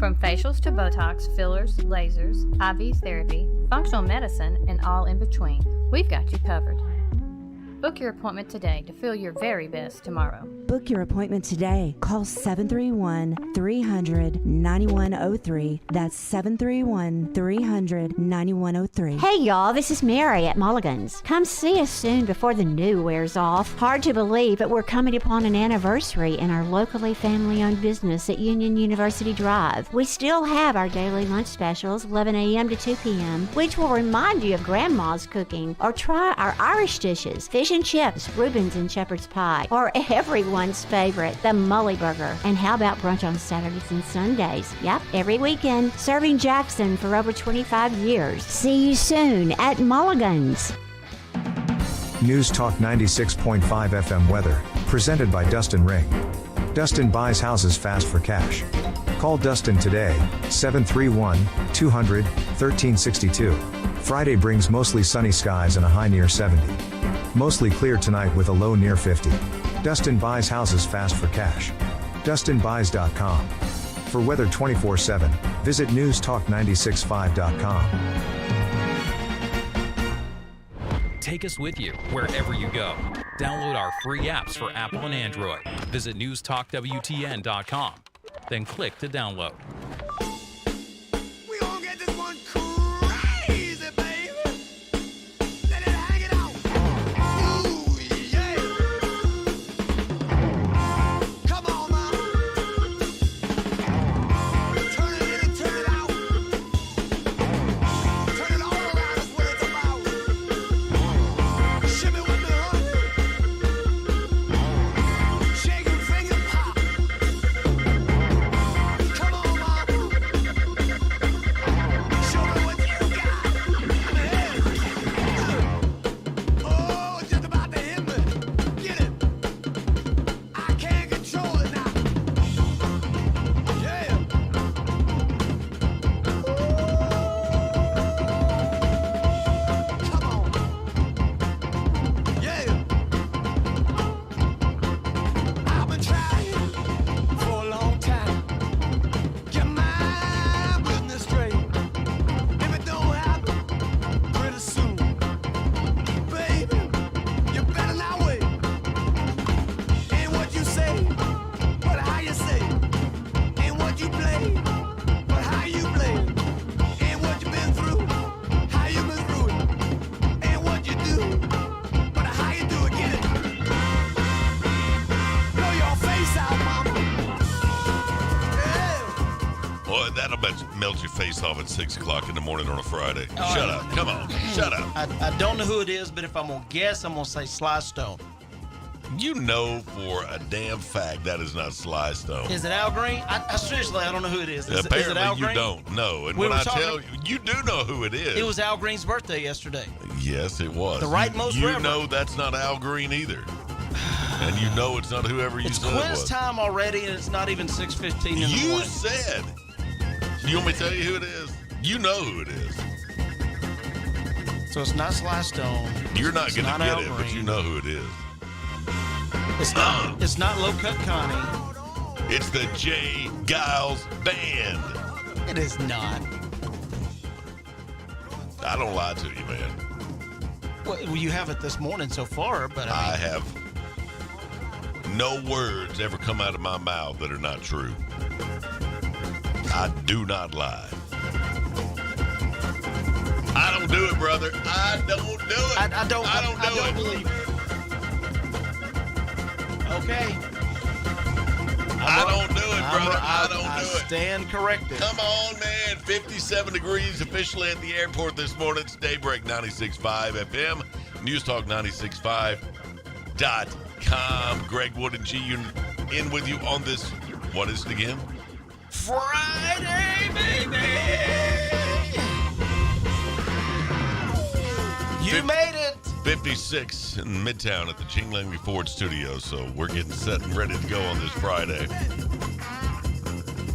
From facials to Botox, fillers, lasers, IV therapy, functional medicine, and all in between, we've got you covered. Book your appointment today to feel your very best tomorrow. Book your appointment today. Call 731-300-9103. That's 731-300-9103. Hey y'all, this is Mary at Mulligan's. Come see us soon before the new wears off. Hard to believe, but we're coming upon an anniversary in our locally family-owned business at Union University Drive. We still have our daily lunch specials, 11 a.m. to 2 p.m., which will remind you of Grandma's cooking, or try our Irish dishes, fish and chips, Reuben's and shepherd's pie, or everyone's favorite, the Mully Burger. And how about brunch on Saturdays and Sundays? Yep, every weekend, serving Jackson for over 25 years. See you soon at Mulligan's. News Talk 96.5 FM weather, presented by Dustin Ring. Dustin buys houses fast for cash. Call Dustin today, 731-200-1362. Friday brings mostly sunny skies and a high near 70. Mostly clear tonight with a low near 50. Dustin buys houses fast for cash. DustinBuys.com. For weather 24/7, visit newstalk965.com. Take us with you wherever you go. Download our free apps for Apple and Android. Visit newstalkwtn.com. Then click to download. We gonna get this one crazy, baby. Let it hang it out. Ooh, yeah. Come on, mama. Turn it in and turn it out. Turn it all around is what it's about. Shimmy with me, honey. Shake your finger, pop. Come on, mama. Show me what you got. Oh, it's just about to hit me. Get it. I can't control it now. Yeah. Come on. Yeah. I've been trying for a long time. Get my business straight. If it don't happen pretty soon, baby, you better not wait. Ain't what you say, but how you say it. Ain't what you play, but how you play it. Ain't what you been through, how you been through it. Ain't what you do, but how you do it. Get it. Blow your face out, mama. Yeah. Boy, that'll melt your face off at 6 o'clock in the morning on a Friday. Shut up. Come on. Shut up. I don't know who it is, but if I'm going to guess, I'm going to say Sly Stone. You know for a damn fact that is not Sly Stone. Is it Al Green? I seriously, I don't know who it is. Is it Apparently Al you Green? don't know. And We when were I talking- tell you, you do know who it is. It was Al Green's birthday yesterday. Yes, it was. The rightmost You reverend. know that's not Al Green either. And you know it's not whoever you It's said it quiz was. time already, and it's not even 6:15 in the You morning. said. You want me to tell you who it is? You know who it is. So it's not Sly Stone. You're not It's going to not get Al it, but Green. you know who it is. It's not Low Cut Connie. It's the Jay Giles Band. It is not. I don't lie to you, man. Well, you have it this morning so far, but I I mean, have no words ever come out of my mouth that are not true. I do not lie. I don't do it, brother. I don't do it. I don't do it. believe it. Okay. I don't do it, brother. I don't do it. Stand corrected. Come on, man. 57 degrees officially at the airport this morning. It's Daybreak 96.5 FM. News Talk 96.5.com. Greg Wood and G in with you on this, what is it again? Friday, baby. You made it. 56 in Midtown at the Ching Langley Ford Studio. So we're getting set and ready to go on this Friday.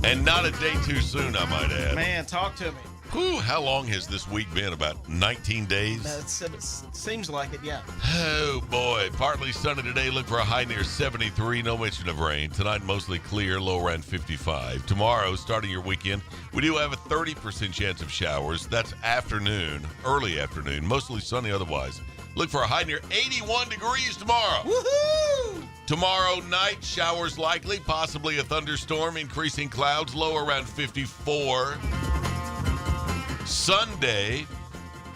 And not a day too soon, I might add. Man, talk to me. Whew, how long has this week been? About 19 days? It seems like it, yeah. Oh, boy. Partly sunny today. Look for a high near 73. No mention of rain. Tonight, mostly clear. Low around 55. Tomorrow, starting your weekend, we do have a 30% chance of showers. That's afternoon, early afternoon. Mostly sunny otherwise. Look for a high near 81 degrees tomorrow. Woohoo! Tomorrow night, showers likely. Possibly a thunderstorm. Increasing clouds. Low around 54. Sunday,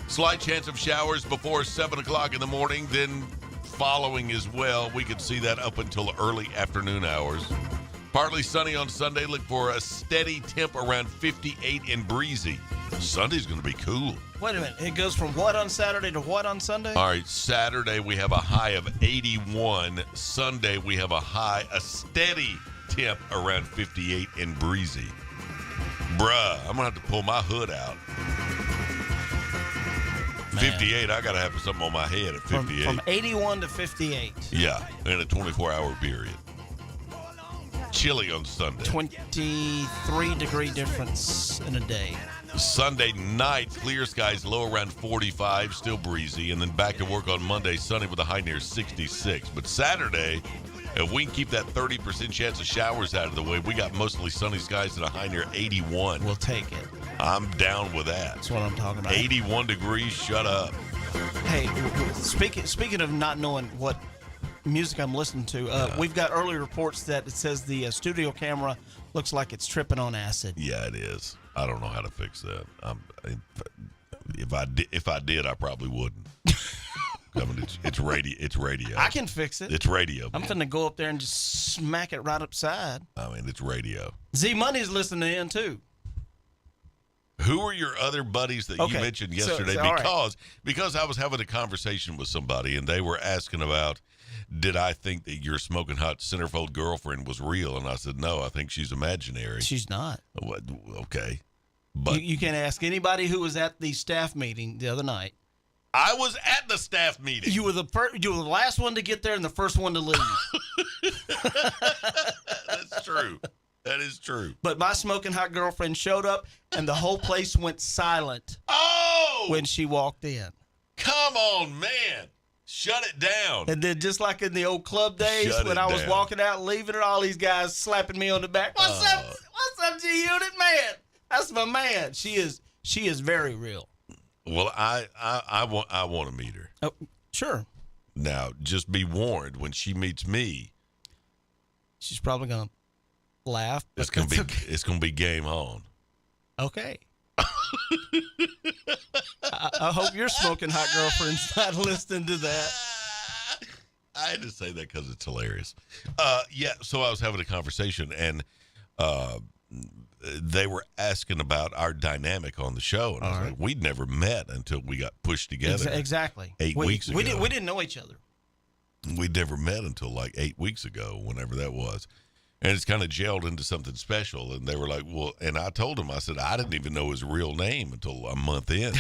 slight chance of showers before 7 o'clock in the morning, then following as well. We could see that up until early afternoon hours. Partly sunny on Sunday. Look for a steady temp around 58 and breezy. Sunday's going to be cool. Wait a minute. It goes from what on Saturday to what on Sunday? All right, Saturday we have a high of 81. Sunday we have a steady temp around 58 and breezy. Bruh, I'm going to have to pull my hood out. Man. 58, I got to have something on my head at 58. From 81 to 58. Yeah, in a 24-hour period. Chilly on Sunday. 23-degree difference in a day. Sunday night, clear skies, low around 45, still breezy. And then back to work on Monday, sunny with a high near 66. But Saturday, if we can keep that 30% chance of showers out of the way, we got mostly sunny skies and a high near 81. We'll take it. I'm down with that. That's what I'm talking about. 81 degrees, shut up. Hey, speaking of not knowing what music I'm listening to, we've got early reports that it says the studio camera looks like it's tripping on acid. Yeah, it is. I don't know how to fix that. If I did, I probably wouldn't. I mean, it's radio. It's radio. I can fix it. It's radio. I'm finna go up there and just smack it right upside. I mean, it's radio. Z Money's listening in too. Who are your other buddies that you mentioned yesterday? Because I was having a conversation with somebody and they were asking about, did I think that your smoking hot centerfold girlfriend was real? And I said, no, I think she's imaginary. She's not. What? Okay. But you can ask anybody who was at the staff meeting the other night. I was at the staff meeting. You were the last one to get there and the first one to leave. That's true. That is true. But my smoking hot girlfriend showed up and the whole place went silent. Oh! When she walked in. Come on, man. Shut it down. And then just like in the old club days when I was walking out and leaving her, all these guys slapping me on the back. What's up? What's up, G-Unit? Man, that's my man. She is very real. Well, I want to meet her. Oh, sure. Now, just be warned, when she meets me, she's probably gonna laugh. It's gonna be game on. Okay. I hope your smoking hot girlfriend's not listening to that. I had to say that because it's hilarious. Yeah. So I was having a conversation and they were asking about our dynamic on the show, and I was like, we'd never met until we got pushed together. Exactly. 8 weeks ago. We didn't know each other. We'd never met until like 8 weeks ago, whenever that was. And it's kind of gelled into something special. And they were like, well, and I told him, I said, I didn't even know his real name until a month in.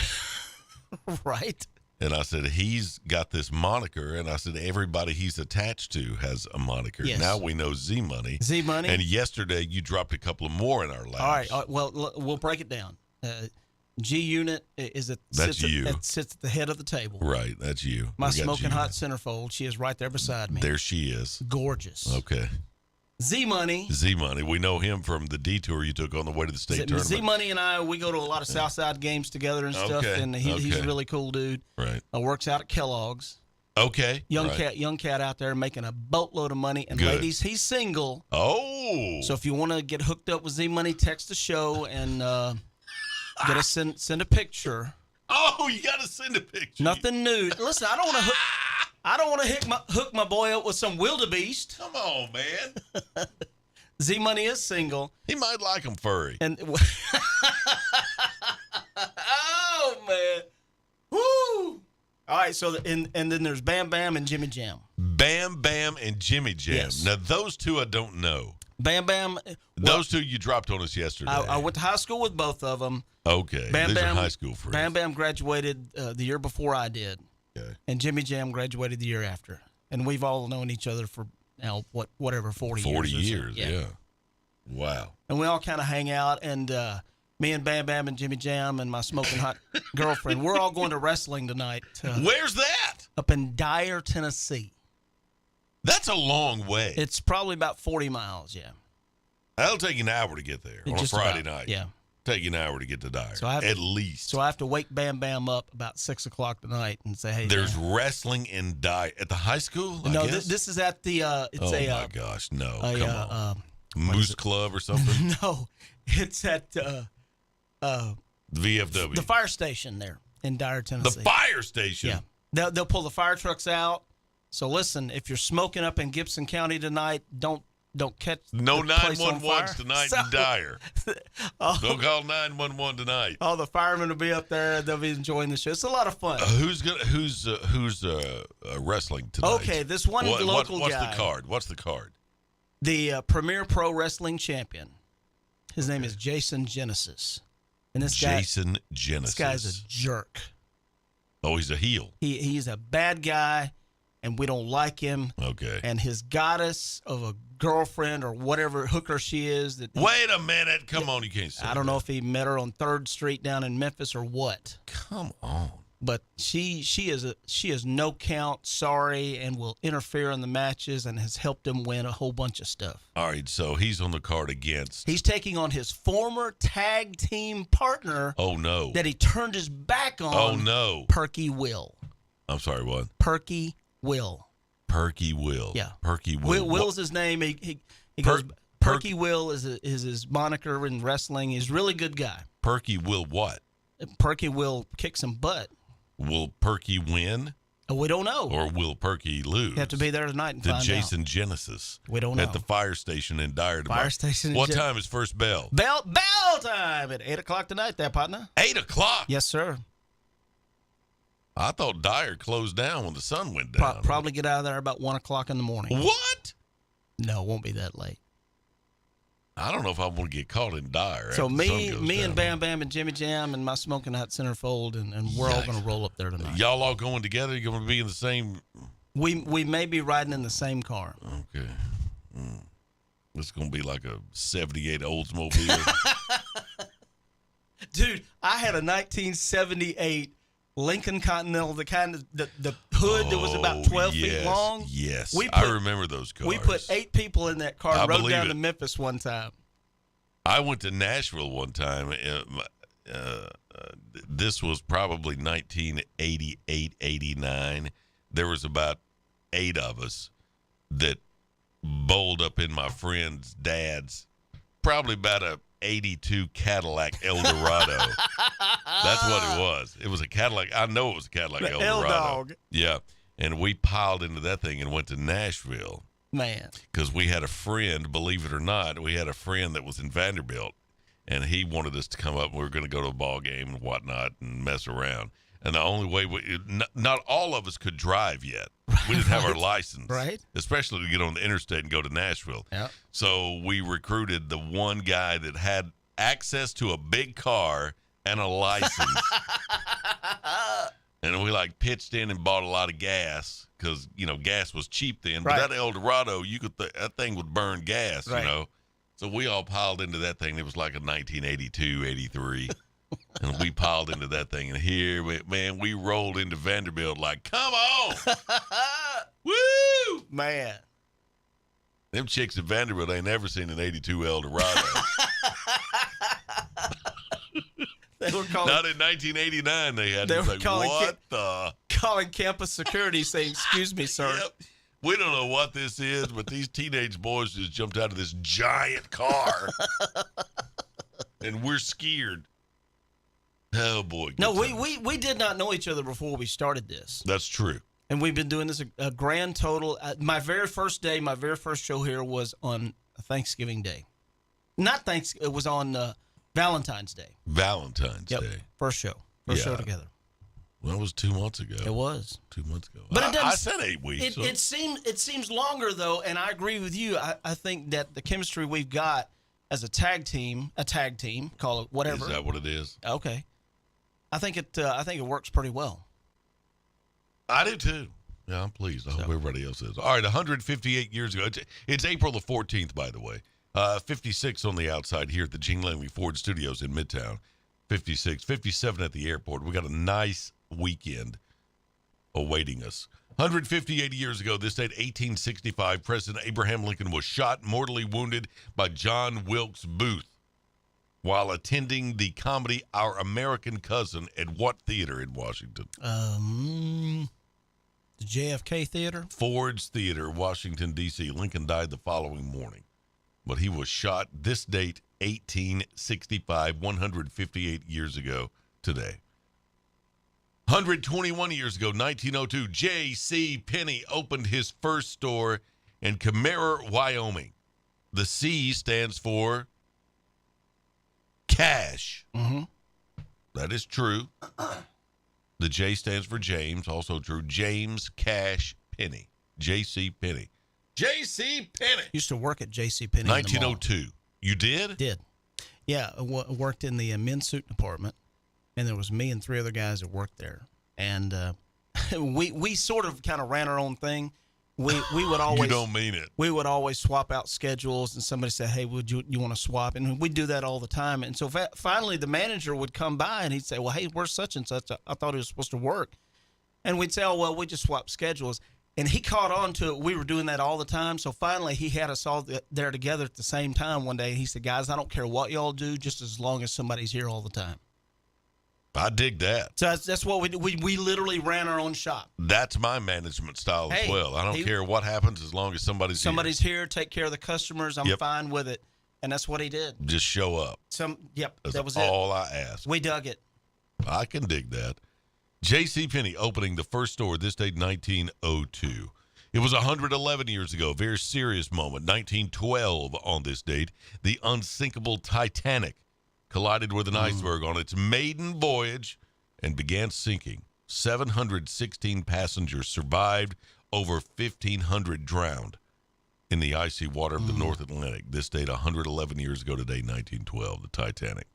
Right. And I said, he's got this moniker. And I said, everybody he's attached to has a moniker. Yes. Now we know Z Money. Z Money. And yesterday you dropped a couple of more in our laps. All right. Well, we'll break it down. G Unit is sits at the head of the table. Right. That's you. My smoking hot centerfold. She is right there beside me. There she is. Gorgeous. Okay. Z Money. We know him from the detour you took on the way to the state tournament. Z Money and I, we go to a lot of Southside games together and stuff, and he's a really cool dude. Right. Works out at Kellogg's. Okay. Young cat out there making a boatload of money. And ladies, he's single. Oh. So if you want to get hooked up with Z Money, text the show and get us send a picture. Oh, you got to send a picture. Nothing nude. Listen, I don't want to hook my boy up with some wildebeest. Come on, man. Z Money is single. He might like him furry. And oh man, woo! All right, so and then there's Bam Bam and Jimmy Jam. Bam Bam and Jimmy Jam. Yes. Now those two I don't know. Bam Bam. Those two you dropped on us yesterday. I went to high school with both of them. Okay. These are high school friends. Bam Bam graduated the year before I did. Okay. And Jimmy Jam graduated the year after. And we've all known each other for now, 40 years. 40 years, yeah. Wow. And we all kind of hang out. And Me and Bam Bam and Jimmy Jam and my smoking hot girlfriend, we're all going to wrestling tonight. Where's that? Up in Dyer, Tennessee. That's a long way. It's probably about 40 miles, yeah. That'll take you an hour to get there on a Just Friday about, night. Yeah. Take you an hour to get to Dyer, at least. So I have to wake Bam Bam up about 6 o'clock tonight and say, hey, There's man. wrestling in Dyer at the high school? No, this is at the, my gosh, no. Come on. Moose Club or something? No, it's at the VFW. The fire station there in Dyer, Tennessee. The fire station? Yeah. They'll pull the fire trucks out. So listen, if you're smoking up in Gibson County tonight, don't catch no the place on 911s fire. tonight in Dyer. Don't call 911 tonight. All the firemen will be up there. They'll be enjoying the show. It's a lot of fun. Who's wrestling tonight? Okay, this one local what's guy. What's the card? The Premier Pro Wrestling Champion. His name is Jason Genesis. And this Jason Genesis. This guy's a jerk. Oh, he's a heel. He's a bad guy, and we don't like him. Okay. And his goddess of a girlfriend or whatever hooker she is. Wait a minute. Come on, you can't say I don't know if he met her on 3rd Street down in Memphis or what. Come on. But she is no count, sorry, and will interfere in the matches and has helped him win a whole bunch of stuff. All right, so he's on the card against. He's taking on his former tag team partner. Oh, no. That he turned his back on. Oh, no. Perky Will. I'm sorry, what? Perky Will. Perky Will. Yeah. Perky Will. Will's his name. He goes. Perky Will is his moniker in wrestling. He's a really good guy. Perky Will what? Perky Will kick some butt. Will Perky win? We don't know. Or will Perky lose? You have to be there tonight and find out. Jason Genesis. We don't know. At the fire station in Dyer tomorrow. Fire station. What time is first bell? Bell time at 8 o'clock tonight, there, partner. 8 o'clock? Yes, sir. I thought Dyer closed down when the sun went down. Probably get out of there about 1 o'clock in the morning. What? No, it won't be that late. I don't know if I'm going to get caught in Dyer. So me and Bam Bam and Jimmy Jam and my smoking hot centerfold, and we're all going to roll up there tonight. Y'all all going together? You're going to be in the same? We may be riding in the same car. Okay. It's going to be like a 78 Oldsmobile. Dude, I had a 1978 Lincoln Continental, the kind of the hood that was about 12 feet long. Yes, I remember those cars. We put 8 people in that car and rode down to Memphis one time. I went to Nashville one time. This was probably 1988, 89. There was about 8 of us that bowled up in my friend's dad's, probably about a 82 Cadillac Eldorado. That's what it was. It was a Cadillac. I know it was a Cadillac Eldorado. L-Dog. Yeah. And we piled into that thing and went to Nashville. Man. Because we had a friend, believe it or not, we had a friend that was in Vanderbilt, and he wanted us to come up, and we were going to go to a ball game and whatnot and mess around. And the only way, not all of us could drive yet. We didn't have our license. Right. Especially to get on the interstate and go to Nashville. Yeah. So we recruited the one guy that had access to a big car and a license. And we pitched in and bought a lot of gas because, gas was cheap then. But that Eldorado, that thing would burn gas, So we all piled into that thing. It was like a 1982, 83. And we piled into that thing. And here, man, we rolled into Vanderbilt like, come on. Woo! Man. Them chicks at Vanderbilt ain't never seen an 82 Eldorado. They were calling, not in 1989 they had. They were like, what the? Calling campus security saying, excuse me, sir. Yep. We don't know what this is, but these teenage boys just jumped out of this giant car. And we're scared. Oh, boy. No, we did not know each other before we started this. That's true. And we've been doing this a grand total. My very first show here was on Thanksgiving Day. Not Thanksgiving, it was on Valentine's Day. Valentine's Day. First show. First show together. Well, it was 2 months ago. It was 2 months ago. But it doesn't, I said 8 weeks. It seems longer though, and I agree with you. I think that the chemistry we've got as a tag team, call it whatever. Is that what it is? Okay. I think it works pretty well. I do too. Yeah, I'm pleased. I hope everybody else is. All right, 158 years ago. It's April the 14th, by the way. 56 on the outside here at the Gene Langley Ford Studios in Midtown. 56, 57 at the airport. We got a nice weekend awaiting us. 158 years ago, this date, 1865, President Abraham Lincoln was shot, mortally wounded by John Wilkes Booth while attending the comedy Our American Cousin at what theater in Washington? The JFK Theater? Ford's Theater, Washington, D.C. Lincoln died the following morning, but he was shot this date, 1865, 158 years ago today. 121 years ago, 1902, J.C. Penney opened his first store in Camaro, Wyoming. The C stands for cash. Mm-hmm. That is true. The J stands for James, also true. James Cash Penney. J.C. Penney. J.C. Penney. Used to work at J.C. Penney. 1902. You did? Did. Yeah, I worked in the men's suit department, and there was me and 3 other guys that worked there. And we sort of kind of ran our own thing. We would always. You don't mean it. We would always swap out schedules, and somebody said, "Hey, would you want to swap?" And we'd do that all the time. And so finally, the manager would come by and he'd say, "Well, hey, where's such and such? I thought he was supposed to work." And we'd say, "Oh, well, we just swapped schedules." And he caught on to it. We were doing that all the time. So finally, he had us all there together at the same time one day. He said, "Guys, I don't care what y'all do, just as long as somebody's here all the time." I dig that. So that's what we do. We literally ran our own shop. That's my management style as well. I don't care what happens as long as somebody's here. Take care of the customers. I'm fine with it. And that's what he did. Just show up. That was all I asked. We dug it. I can dig that. J.C. Penney opening the first store this date, 1902. It was 111 years ago. Very serious moment. 1912 on this date. The unsinkable Titanic collided with an iceberg on its maiden voyage and began sinking. 716 passengers survived, over 1,500 drowned in the icy water of the North Atlantic. This date, 111 years ago today, 1912, the Titanic.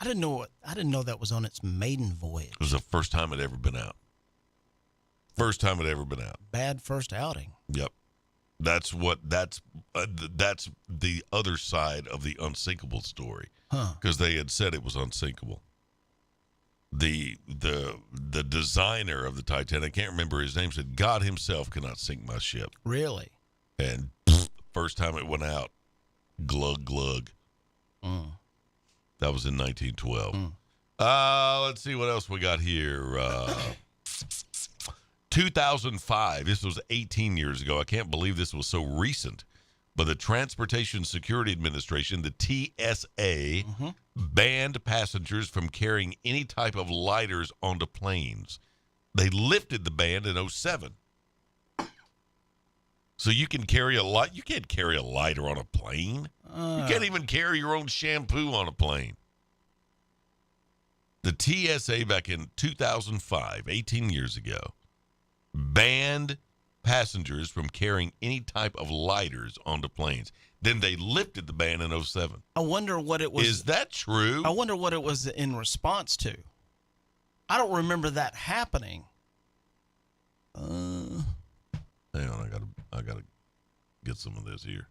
I didn't know that was on its maiden voyage. It was the first time it had ever been out. First time it had ever been out. Bad first outing. Yep. That's the other side of the unsinkable story, because they had said it was unsinkable. The designer of the Titanic, I can't remember his name, said God himself cannot sink my ship. Really? And first time it went out, glug glug. That was in 1912. Let's see what else we got here. 2005, this was 18 years ago. I can't believe this was so recent. But the Transportation Security Administration, the TSA, banned passengers from carrying any type of lighters onto planes. They lifted the ban in 2007. So you can carry a light. You can't carry a lighter on a plane. You can't even carry your own shampoo on a plane. The TSA back in 2005, 18 years ago, banned passengers from carrying any type of lighters onto planes. Then they lifted the ban in 2007. I wonder what it was. Is that true? I wonder what it was in response to. I don't remember that happening. Hang on, I gotta get some of this here.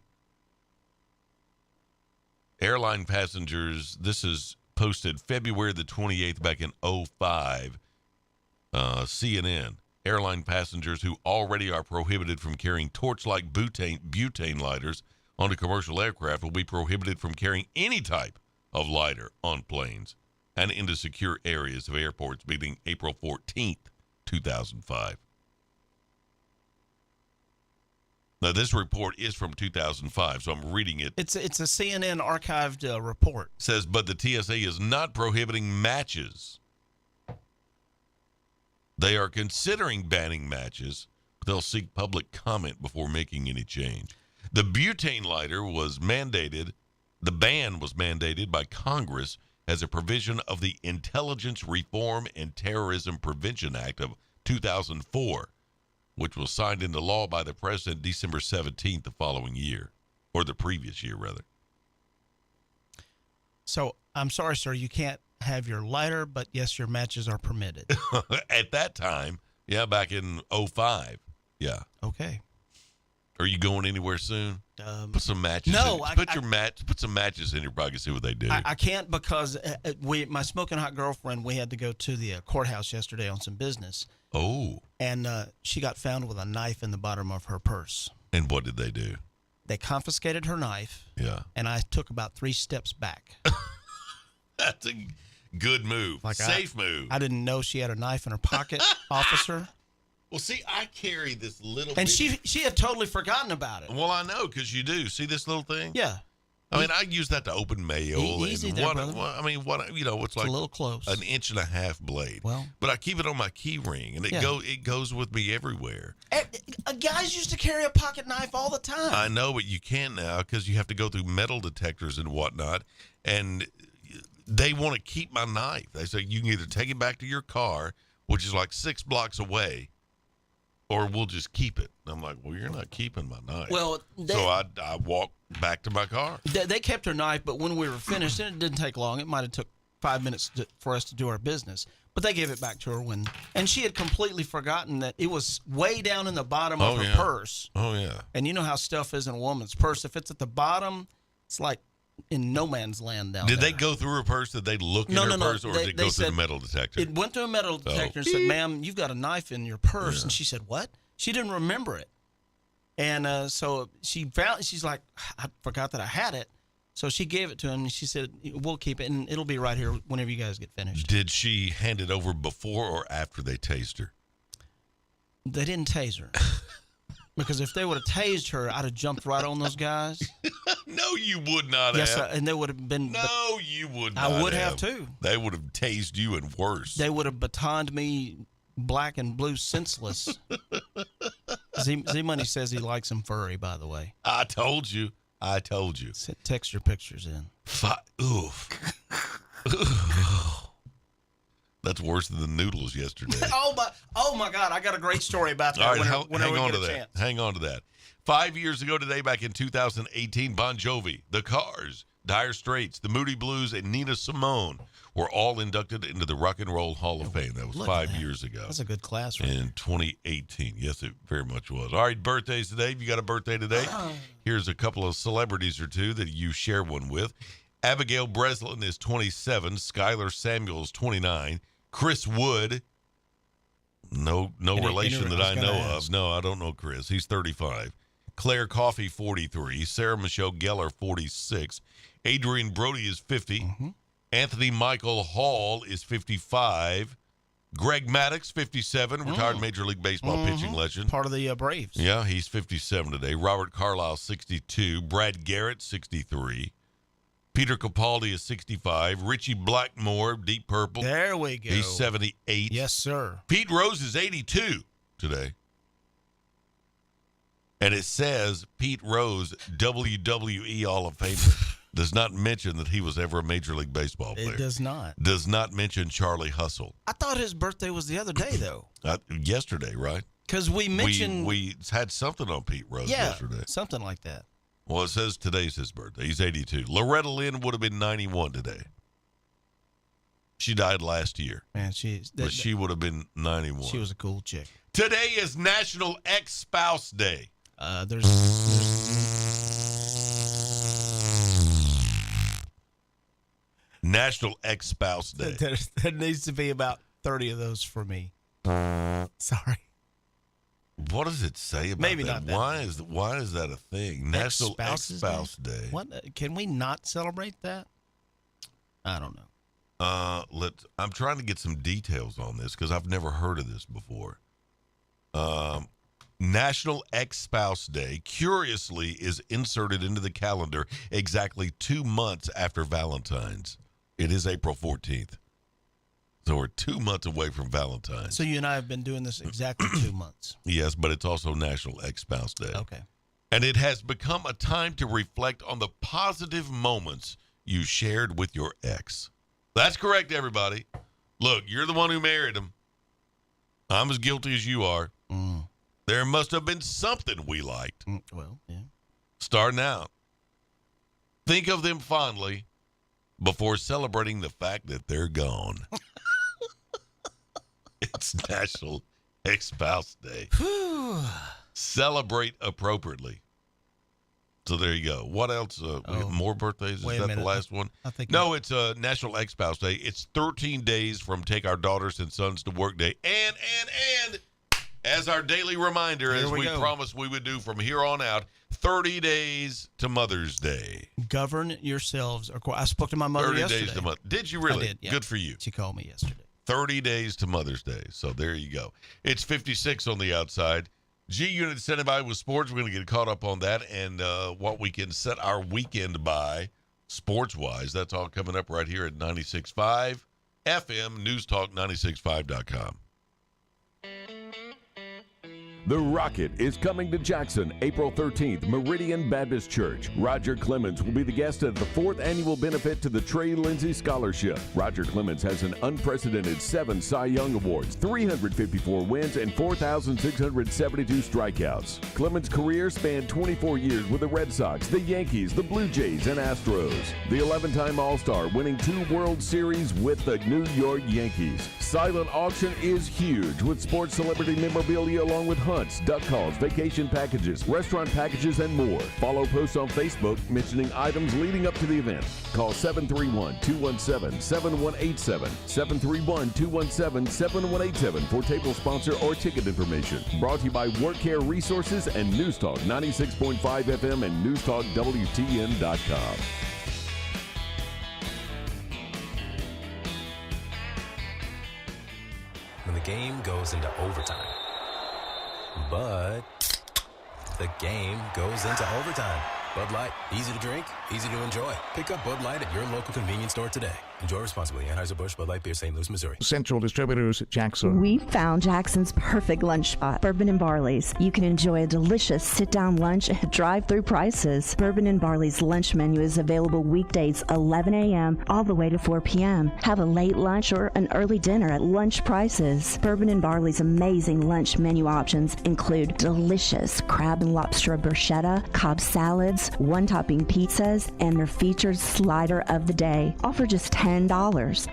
Airline passengers, this is posted February the 28th back in 2005. CNN. Airline passengers who already are prohibited from carrying torch-like butane lighters onto commercial aircraft will be prohibited from carrying any type of lighter on planes and into secure areas of airports beginning April 14th, 2005. Now, this report is from 2005, so I'm reading it. It's a CNN archived report. It says, but the TSA is not prohibiting matches. They are considering banning matches, but they'll seek public comment before making any change. The butane lighter was mandated. The ban was mandated by Congress as a provision of the Intelligence Reform and Terrorism Prevention Act of 2004, which was signed into law by the president December 17th the following year, or the previous year, rather. So, I'm sorry, sir, you can't have your lighter, but yes, your matches are permitted. At that time, yeah, back in 2005, yeah. Okay. Are you going anywhere soon? Put some matches. No, put some matches in your pocket. See what they do. I can't because my smoking hot girlfriend. We had to go to the courthouse yesterday on some business. Oh. And she got found with a knife in the bottom of her purse. And what did they do? They confiscated her knife. Yeah. And I took about 3 steps back. That's a good move. Safe move. I didn't know she had a knife in her pocket, officer. Well, see, I carry this little. And she had totally forgotten about it. Well, I know because you do. See this little thing? Yeah. I mean, I use that to open mail. Easy and there, brother. It's like a little close. an 1.5-inch blade. Well, but I keep it on my key ring, and it goes with me everywhere. Guys used to carry a pocket knife all the time. I know, but you can't now because you have to go through metal detectors and whatnot, and they want to keep my knife. They say you can either take it back to your car, which is like 6 blocks away, or we'll just keep it. And I'm like, well, you're not keeping my knife. Well, so I walk back to my car. They kept her knife, but when we were finished, and it didn't take long. It might have took 5 minutes for us to do our business. But they gave it back to her and she had completely forgotten that it was way down in the bottom of her purse. Oh, yeah. And you know how stuff is in a woman's purse. If it's at the bottom, it's like in no man's land down there. Did they go through her purse? Did they look in her purse, or did it go through the metal detector? It went through a metal detector and said, ma'am, you've got a knife in your purse. Yeah. And she said, what? She didn't remember it. And so she's like, I forgot that I had it. So she gave it to him, and she said, we'll keep it, and it'll be right here whenever you guys get finished. Did she hand it over before or after they tased her? They didn't tase her. Because if they would have tased her, I'd have jumped right on those guys. No, you would not yes, have. And they would have been. No, you would not I would have too. They would have tased you and worse. They would have batoned me black and blue senseless. Z-Money says he likes him furry, by the way. I told you. Text your pictures in. Oof. That's worse than the noodles yesterday. Oh my God! I got a great story about that. All right, whenever hang on we to get a that. chance. Hang on to that. 5 years ago today, back in 2018, Bon Jovi, The Cars, Dire Straits, The Moody Blues, and Nina Simone were all inducted into the Rock and Roll Hall of Fame. That was 5 years ago. That's a good class, right? In 2018. Yes, it very much was. All right, birthdays today. If you got a birthday today, here's a couple of celebrities or two that you share one with. Abigail Breslin is 27. Skylar Samuels, 29. Chris Wood, no relation that I know of. No, I don't know Chris. He's 35. Claire Coffey, 43. Sarah Michelle Gellar, 46. Adrian Brody is 50. Mm-hmm. Anthony Michael Hall is 55. Greg Maddux, 57, retired Major League Baseball pitching legend. Part of the Braves. Yeah, he's 57 today. Robert Carlyle, 62. Brad Garrett, 63. Peter Capaldi is 65. Richie Blackmore, Deep Purple. There we go. He's 78. Yes, sir. Pete Rose is 82 today. And it says Pete Rose, WWE Hall of Famer. Does not mention that he was ever a Major League Baseball player. It does not. Does not mention Charlie Hustle. I thought his birthday was the other day, though. Yesterday, right? Because we mentioned... We had something on Pete Rose yesterday. Something like that. Well, it says today's his birthday. He's 82. Loretta Lynn would have been 91 today. She died last year. Man, she would have been 91. She was a cool chick. Today is National Ex-Spouse Day. There's National Ex-Spouse Day. There needs to be about 30 of those for me. Sorry. What does it say about Maybe that? Not that. Why is that a thing? National Ex-Spouse Day. What? Can we not celebrate that? I don't know. I'm trying to get some details on this because I've never heard of this before. National Ex-Spouse Day, curiously, is inserted into the calendar exactly 2 months after Valentine's. It is April 14th. So we're 2 months away from Valentine's. So you and I have been doing this exactly 2 months. Yes, but it's also National Ex-Spouse Day. Okay. And it has become a time to reflect on the positive moments you shared with your ex. That's correct, everybody. Look, you're the one who married him. I'm as guilty as you are. Mm. There must have been something we liked. Well, yeah. Starting out. Think of them fondly before celebrating the fact that they're gone. It's National Ex-Spouse Day. Celebrate appropriately. So there you go. What else? We have more birthdays? Is Wait a that the minute. last one? I think No, it's National Ex-Spouse Day. It's 13 days from Take Our Daughters and Sons to Work Day. And as our daily reminder, Here as we we go. promised we would do from here on out, 30 days to Mother's Day. Govern yourselves. I spoke to my mother 30 yesterday. days to Mother's Day. Did you really? I did, yeah. Good for you. She called me yesterday. 30 days to Mother's Day. So there you go. It's 56 on the outside. G-Unit standing by with sports. We're going to get caught up on that and what we can set our weekend by sports-wise. That's all coming up right here at 96.5 FM, newstalk965.com. The Rocket is coming to Jackson April 13th, Meridian Baptist Church. Roger Clemens will be the guest at the 4th annual benefit to the Trey Lindsay Scholarship. Roger Clemens has an unprecedented 7 Cy Young Awards, 354 wins, and 4,672 strikeouts. Clemens' career spanned 24 years with the Red Sox, the Yankees, the Blue Jays, and Astros. The 11-time All-Star, winning 2 World Series with the New York Yankees. Silent auction is huge with sports celebrity memorabilia along with hunts, duck calls, vacation packages, restaurant packages, and more. Follow posts on Facebook mentioning items leading up to the event. Call 731-217-7187, 731-217-7187 for table sponsor or ticket information. Brought to you by Work Care Resources and News Talk 96.5 FM and newstalkwtn.com. When the game goes into overtime. But the game goes into overtime. Bud Light, easy to drink, easy to enjoy. Pick up Bud Light at your local convenience store today. Enjoy responsibly. Anheuser-Busch Bud Light Beer, St. Louis, Missouri. Central Distributors, Jackson. We found Jackson's perfect lunch spot, Bourbon and Barley's. You can enjoy a delicious sit-down lunch at drive-through prices. Bourbon and Barley's lunch menu is available weekdays 11 a.m. all the way to 4 p.m. Have a late lunch or an early dinner at lunch prices. Bourbon and Barley's amazing lunch menu options include delicious crab and lobster bruschetta, Cobb salads, one-topping pizzas, and their featured slider of the day. Offer just $10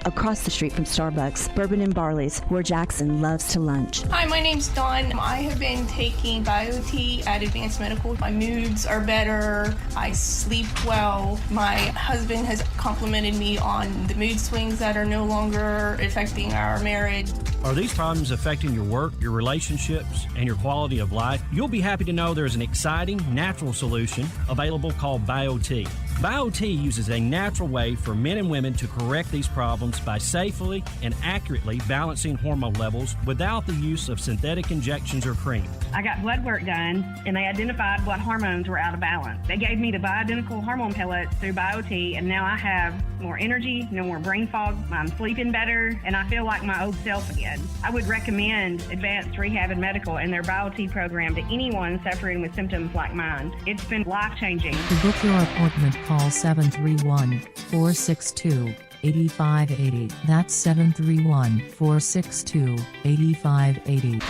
across the street from Starbucks. Bourbon and Barley's, where Jackson loves to lunch. Hi, my name's Dawn. I have been taking BioT at Advanced Medical. My moods are better. I sleep well. My husband has complimented me on the mood swings that are no longer affecting our marriage. Are these problems affecting your work, your relationships, and your quality of life? You'll be happy to know there's an exciting, natural solution available called BioT. BioT uses a natural way for men and women to correct these problems by safely and accurately balancing hormone levels without the use of synthetic injections or cream. I got blood work done, and they identified what hormones were out of balance. They gave me the bioidentical hormone pellets through BioT, and now I have more energy, no more brain fog, I'm sleeping better, and I feel like my old self again. I would recommend Advanced Rehab and Medical and their BioT program to anyone suffering with symptoms like mine. It's been life-changing. To book your appointment, call 731-462-8580. That's 731-462-8580.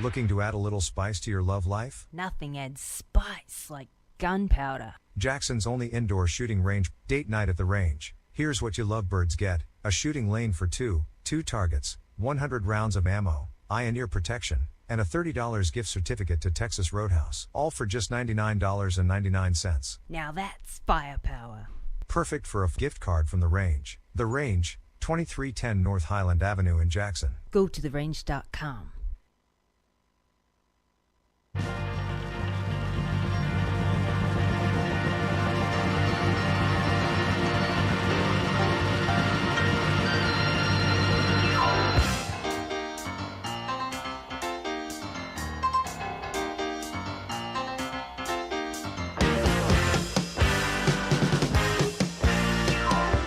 Looking to add a little spice to your love life? Nothing adds spice like gunpowder. Jackson's only indoor shooting range, date night at the range. Here's what you lovebirds get: a shooting lane for two targets, 100 rounds of ammo, eye and ear protection, and a $30 gift certificate to Texas Roadhouse. All for just $99.99. Now that's firepower. Perfect for a gift card from the range. The Range, 2310 North Highland Avenue in Jackson. Go to therange.com.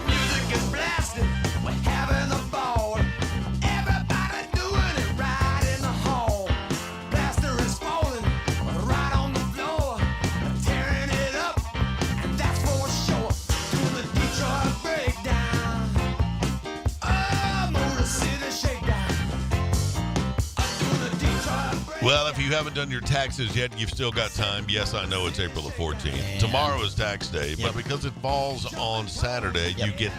Music is blasting, we're having a ball. Everybody doing it right in the hall. Blaster is falling right on the floor, tearing it up, and that's for sure. To the Detroit breakdown, Motor City shakedown. To the Detroit breakdown. Well, if you haven't done your taxes yet, you've still got time. Yes, I know it's April the 14th. Tomorrow is tax day, but because it falls on Saturday, you get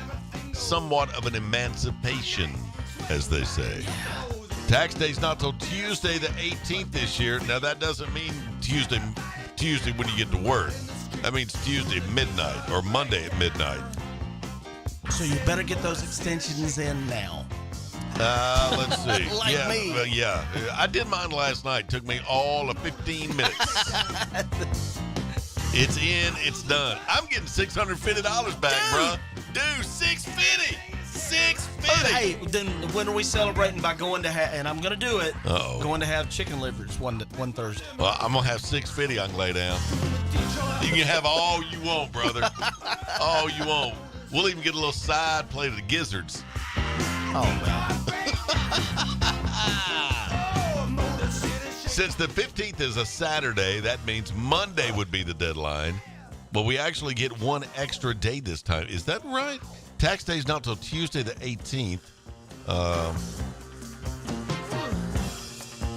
somewhat of an emancipation, as they say. Tax day's not till Tuesday the 18th this year. Now, that doesn't mean Tuesday when you get to work. That means Tuesday at midnight or Monday at midnight. So you better get those extensions in now. Let's see. Like me. Yeah. I did mine last night. Took me all of 15 minutes. It's in. It's done. I'm getting $650 back, bruh. Dude, $650. $650. Hey, then when are we celebrating by going to have? And I'm gonna do it. Uh-oh. Going to have chicken livers one Thursday. Well, I'm gonna have $650. I can lay down. You can have all you want, brother. All you want. We'll even get a little side plate of the gizzards. Oh man. Since the 15th is a Saturday, that means Monday would be the deadline. But we actually get one extra day this time. Is that right? Tax day is not till Tuesday the 18th.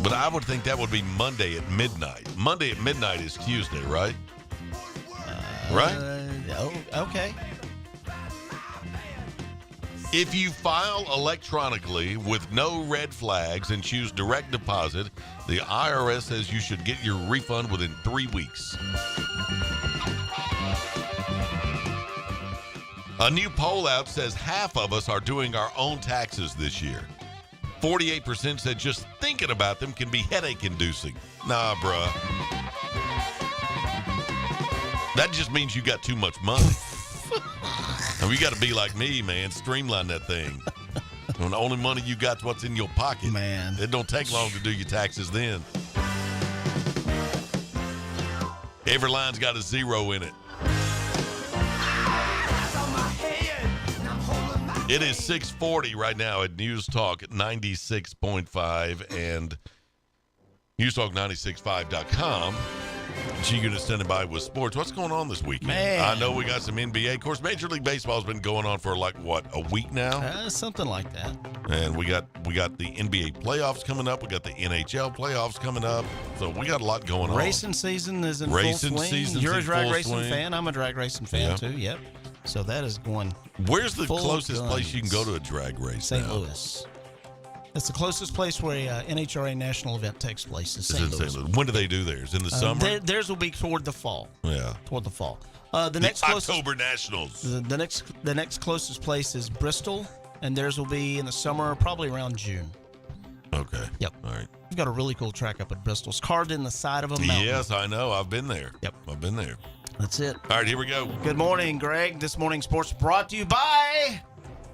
But I would think that would be Monday at midnight. Monday at midnight is Tuesday, right? Right? Okay. If you file electronically with no red flags and choose direct deposit, the IRS says you should get your refund within 3 weeks. A new poll out says half of us are doing our own taxes this year. 48% said just thinking about them can be headache-inducing. Nah, bruh. That just means you got too much money. And you got to be like me, man. Streamline that thing. When the only money you got's what's in your pocket. Man. It don't take long to do your taxes then. Every line's got a zero in it. It is 6:40 right now at News Talk 96.5 and newstalk965.com. G-Unit standing by with sports. What's going on this weekend? Man. I know we got some NBA. Of course, Major League Baseball's been going on for like, what, a week now? Something like that. And we got the NBA playoffs coming up. We got the NHL playoffs coming up. So we got a lot going on. Racing season is in full swing. You're a drag racing fan. I'm a drag racing fan too. Yep. So that is going. Where's the closest place you can go to a drag race? St. Louis. That's the closest place where a NHRA national event takes place. Is St. Louis. When do they do theirs? In the summer? Theirs will be toward the fall. Yeah. Toward the fall. The next October Nationals. The next closest place is Bristol, and theirs will be in the summer, probably around June. Okay. Yep. All right. We've got a really cool track up at Bristol. It's carved in the side of a mountain. Yes, I know. I've been there. Yep. I've been there. That's it. All right, here we go. Good morning, Greg. This morning's sports brought to you by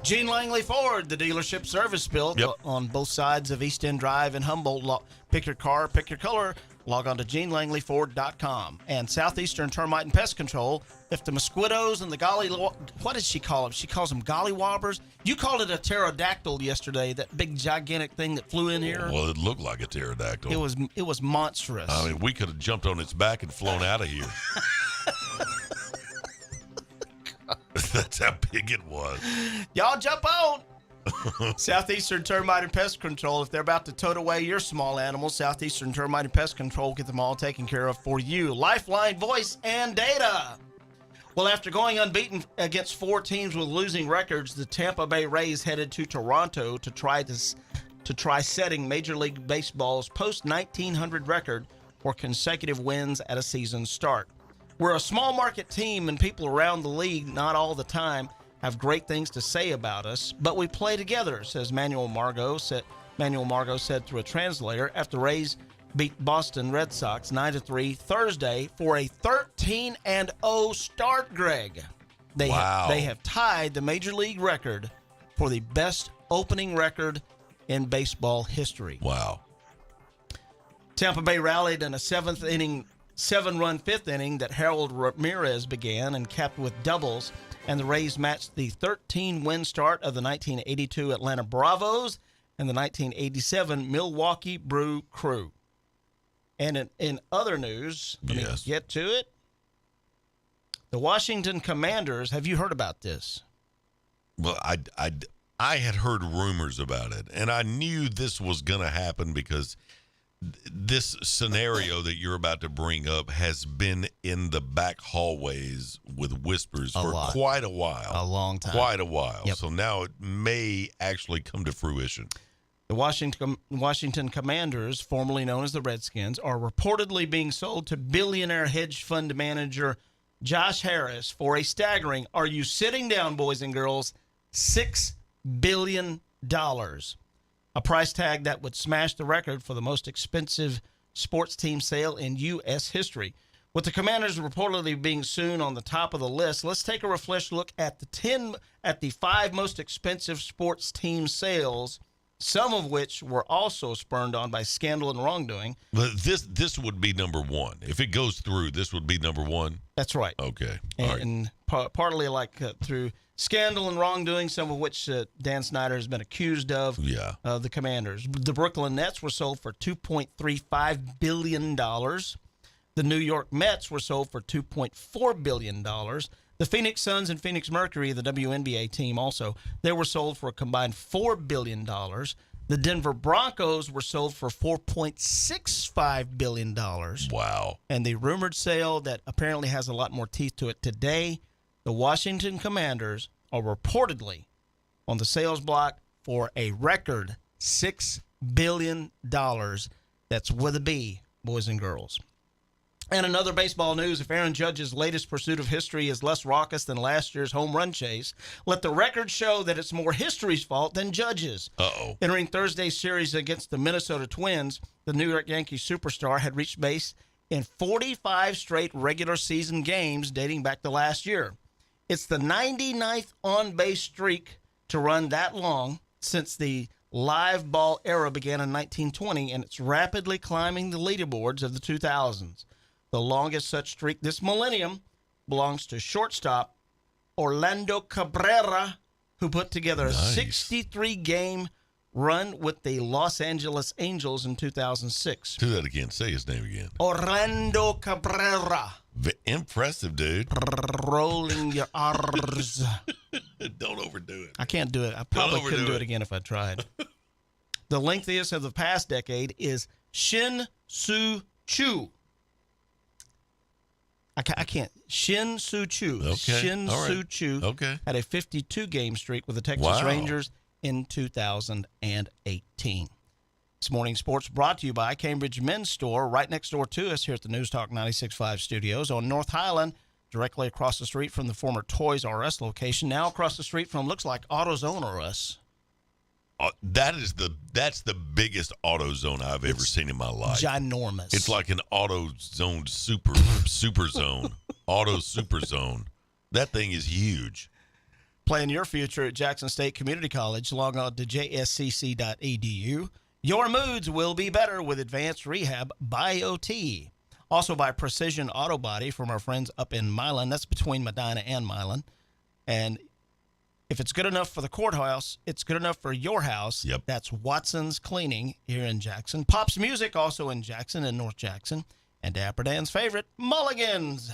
Gene Langley Ford, the dealership service built on both sides of East End Drive and Humboldt. Pick your car, pick your color. Log on to GeneLangleyFord.com. And Southeastern Termite and Pest Control. If the mosquitoes and the what does she call them? She calls them gollywobbers. You called it a pterodactyl yesterday, that big gigantic thing that flew in here. Well, it looked like a pterodactyl. It was monstrous. I mean, we could have jumped on its back and flown out of here. That's how big it was. Y'all jump on. Southeastern Termite and Pest Control. If they're about to tote away your small animals, Southeastern Termite and Pest Control get them all taken care of for you. Lifeline, voice, and data. Well, after going unbeaten against 4 teams with losing records, the Tampa Bay Rays headed to Toronto to try setting Major League Baseball's post-1900 record for consecutive wins at a season start. We're a small market team, and people around the league, not all the time, have great things to say about us, but we play together, says Manuel Margot said through a translator after Rays beat Boston Red Sox 9-3 Thursday for a 13-0 start, Greg. They have tied the Major League record for the best opening record in baseball history. Wow. Tampa Bay rallied in a 7-run fifth inning that Harold Ramirez began and capped with doubles, and the Rays matched the 13-win start of the 1982 Atlanta Bravos and the 1987 Milwaukee Brew Crew. And in other news, let me get to it. The Washington Commanders, have you heard about this? Well, I had heard rumors about it, and I knew this was going to happen because this scenario that you're about to bring up has been in the back hallways with whispers for quite a while. A long time. Quite a while. Yep. So now it may actually come to fruition. The Washington Commanders, formerly known as the Redskins, are reportedly being sold to billionaire hedge fund manager Josh Harris for a staggering, are you sitting down, boys and girls, $6 billion. A price tag that would smash the record for the most expensive sports team sale in U.S. history. With the Commanders reportedly being soon on the top of the list, let's take a refresh look at the 5 most expensive sports team sales, some of which were also spurned on by scandal and wrongdoing. But this would be number one. If it goes through, this would be number one? That's right. Okay. All right. And partly through scandal and wrongdoing, some of which Dan Snyder has been accused of. Yeah. The Commanders. The Brooklyn Nets were sold for $2.35 billion. The New York Mets were sold for $2.4 billion. The Phoenix Suns and Phoenix Mercury, the WNBA team also, they were sold for a combined $4 billion. The Denver Broncos were sold for $4.65 billion. Wow. And the rumored sale that apparently has a lot more teeth to it today, the Washington Commanders are reportedly on the sales block for a record $6 billion. That's with a B, boys and girls. And another baseball news, if Aaron Judge's latest pursuit of history is less raucous than last year's home run chase, let the record show that it's more history's fault than Judge's. Uh-oh. Entering Thursday's series against the Minnesota Twins, the New York Yankees superstar had reached base in 45 straight regular season games dating back to last year. It's the 99th on-base streak to run that long since the live ball era began in 1920, and it's rapidly climbing the leaderboards of the 2000s. The longest such streak this millennium belongs to shortstop Orlando Cabrera, who put together a 63-game run with the Los Angeles Angels in 2006. Do that again. Say his name again. Orlando Cabrera. Impressive, dude. Rolling your R's. Don't overdo it. I can't do it. I probably couldn't do it again if I tried. The lengthiest of the past decade is Shin Soo Choo. I can't. Shin Soo Choo. Okay. Shin All right. Soo Choo had a 52-game streak with the Texas Rangers in 2018. This morning's sports brought to you by Cambridge Men's Store, right next door to us here at the News Talk 96.5 studios on North Highland, directly across the street from the former Toys R Us location, now across the street from, looks like, AutoZone R Us. That's the biggest AutoZone I've ever seen in my life. Ginormous. It's like an AutoZone super zone. Auto super zone. That thing is huge. Plan your future at Jackson State Community College. Log on to jscc.edu. Your moods will be better with Advanced Rehab BioT. Also by Precision Auto Body from our friends up in Milan. That's between Medina and Milan. And if it's good enough for the courthouse, it's good enough for your house. Yep. That's Watson's Cleaning here in Jackson. Pop's Music also in Jackson and North Jackson. And Dapper Dan's favorite, Mulligan's.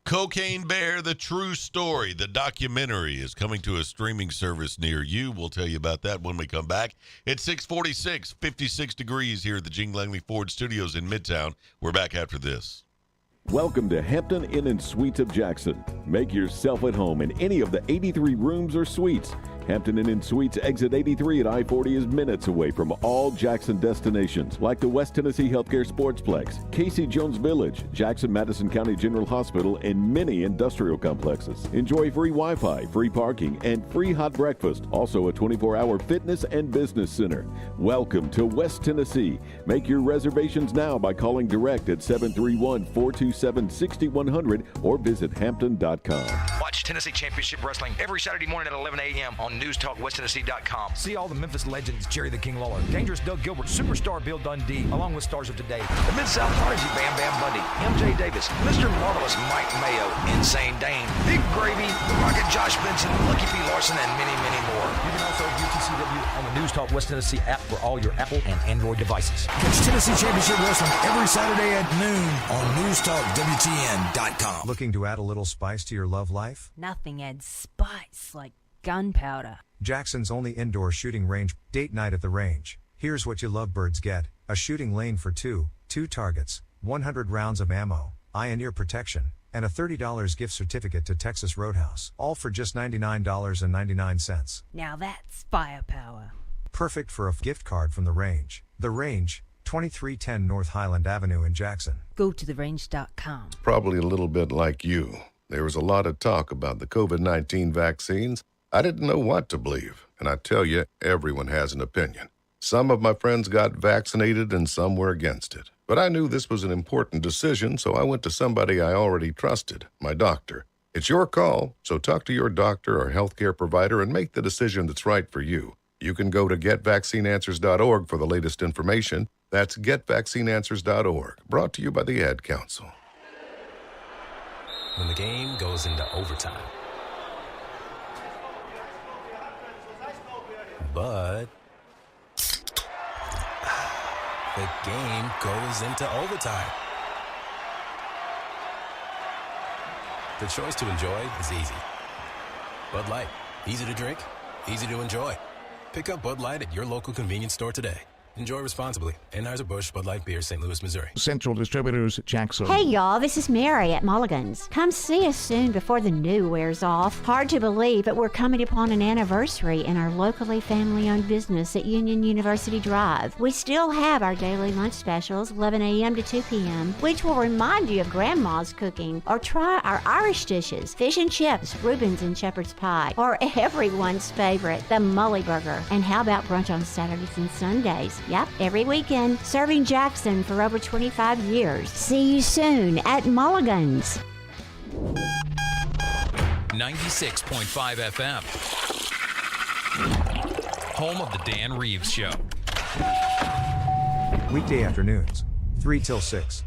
Cocaine Bear, The True Story. The documentary is coming to a streaming service near you. We'll tell you about that when we come back. It's 6:46, 56 degrees here at the Gene Langley Ford Studios in Midtown. We're back after this. Welcome to Hampton Inn and Suites of Jackson. Make yourself at home in any of the 83 rooms or suites. Hampton Inn and Suites exit 83 at I-40 is minutes away from all Jackson destinations like the West Tennessee Healthcare Sportsplex, Casey Jones Village, Jackson Madison County General Hospital, and many industrial complexes. Enjoy free Wi-Fi, free parking, and free hot breakfast. Also a 24-hour fitness and business center. Welcome to West Tennessee. Make your reservations now by calling direct at 731-427-6100 or visit hampton.com. Watch Tennessee Championship Wrestling every Saturday morning at 11 a.m. on NewsTalkWestTennessee.com. See all the Memphis legends, Jerry the King Lawler, Dangerous Doug Gilbert, Superstar Bill Dundee, along with stars of today, The Mid-South Prodigy Bam Bam Bundy, MJ Davis, Mr. Marvelous Mike Mayo, Insane Dane, Big Gravy, The Rocket Josh Benson, Lucky P. Larson, and many, many more. You can also view TCW on the News Talk West Tennessee app for all your Apple and Android devices. Catch Tennessee Championship Wrestling every Saturday at noon on NewsTalkWTN.com. Looking to add a little spice to your love life? Nothing adds spice like gunpowder. Jackson's only indoor shooting range, date night at the range. Here's what you lovebirds get: a shooting lane for two targets, 100 rounds of ammo, eye and ear protection, and a $30 gift certificate to Texas Roadhouse. All for just $99.99. Now that's firepower. Perfect for a gift card from The Range. The Range, 2310 North Highland Avenue in Jackson. Go to therange.com. Probably a little bit like you. There was a lot of talk about the COVID-19 vaccines. I didn't know what to believe. And I tell you, everyone has an opinion. Some of my friends got vaccinated and some were against it. But I knew this was an important decision, so I went to somebody I already trusted, my doctor. It's your call, so talk to your doctor or healthcare provider and make the decision that's right for you. You can go to getvaccineanswers.org for the latest information. That's getvaccineanswers.org. Brought to you by the Ad Council. When the game goes into overtime. But the game goes into overtime. The choice to enjoy is easy. Bud Light, easy to drink, easy to enjoy. Pick up Bud Light at your local convenience store today. Enjoy responsibly. Anheuser-Busch Bud Light Beer, St. Louis, Missouri. Central Distributors, Jackson. Hey y'all, this is Mary at Mulligan's. Come see us soon before the new wears off. Hard to believe, but we're coming upon an anniversary in our locally family-owned business at Union University Drive. We still have our daily lunch specials, 11 a.m. to 2 p.m., which will remind you of Grandma's cooking. Or try our Irish dishes, fish and chips, Reuben's and shepherd's pie, or everyone's favorite, the Mully Burger. And how about brunch on Saturdays and Sundays? Yep, every weekend, serving Jackson for over 25 years. See you soon at Mulligan's. 96.5 FM. Home of the Dan Reeves Show. Weekday afternoons, 3 till 6.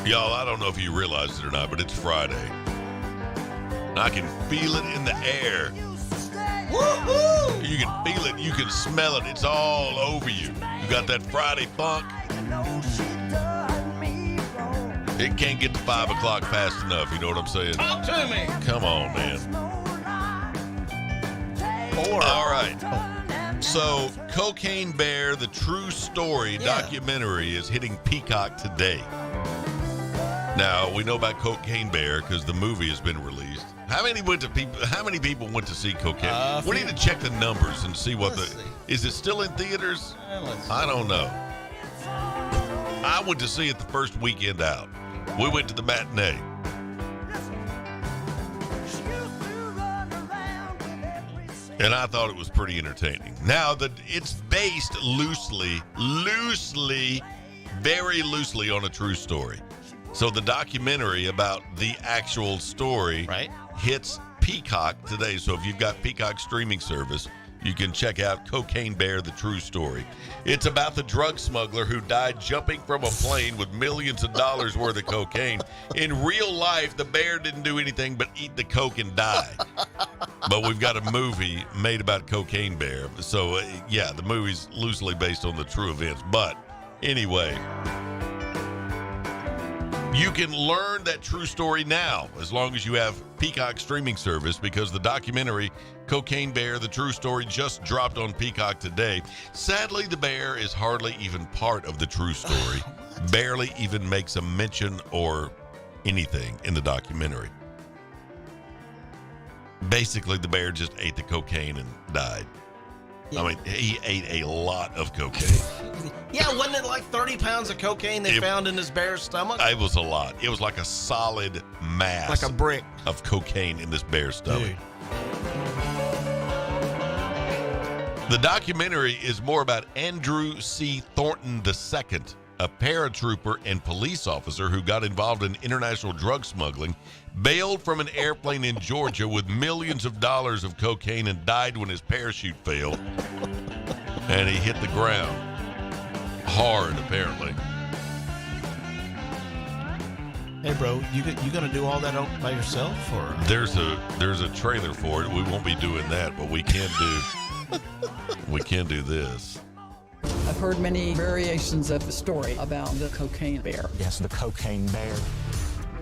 Y'all, I don't know if you realize it or not, but it's Friday. I can feel it in the air. Woo-hoo! You can feel it. You can smell it. It's all over you. You got that Friday funk. It can't get to 5 o'clock fast enough. You know what I'm saying? Talk to me. Come on, man. All right. So, Cocaine Bear, the true story documentary is hitting Peacock today. Now, we know about Cocaine Bear because the movie has been released. How many people went to see Cocaine? We need to check the numbers and see what is it still in theaters? I don't know. I went to see it the first weekend out. We went to the matinee. And I thought it was pretty entertaining. Now, it's based loosely, very loosely on a true story. So the documentary about the actual story hits Peacock today. So if you've got Peacock streaming service, you can check out Cocaine Bear, the true story. It's about the drug smuggler who died jumping from a plane with millions of dollars worth of cocaine. In real life, the bear didn't do anything but eat the coke and die. But we've got a movie made about Cocaine Bear. So, yeah, the movie's loosely based on the true events. But anyway, you can learn that true story now as long as you have Peacock streaming service because the documentary Cocaine Bear, the true story, just dropped on Peacock today. Sadly, the bear is hardly even part of the true story. Barely even makes a mention or anything in the documentary. Basically, the bear just ate the cocaine and died. Yeah. I mean, he ate a lot of cocaine. Yeah, wasn't it like 30 pounds of cocaine they found in his bear's stomach? It was a lot. It was like a solid mass. Like a brick. Of cocaine in this bear's stomach. Dude. The documentary is more about Andrew C. Thornton II, a paratrooper and police officer who got involved in international drug smuggling, bailed from an airplane in Georgia with millions of dollars of cocaine and died when his parachute failed. And he hit the ground hard, apparently. Hey, bro, you gonna do all that by yourself, or there's a trailer for it. We won't be doing that, but we can do this. I've heard many variations of the story about the cocaine bear. Yes, the cocaine bear.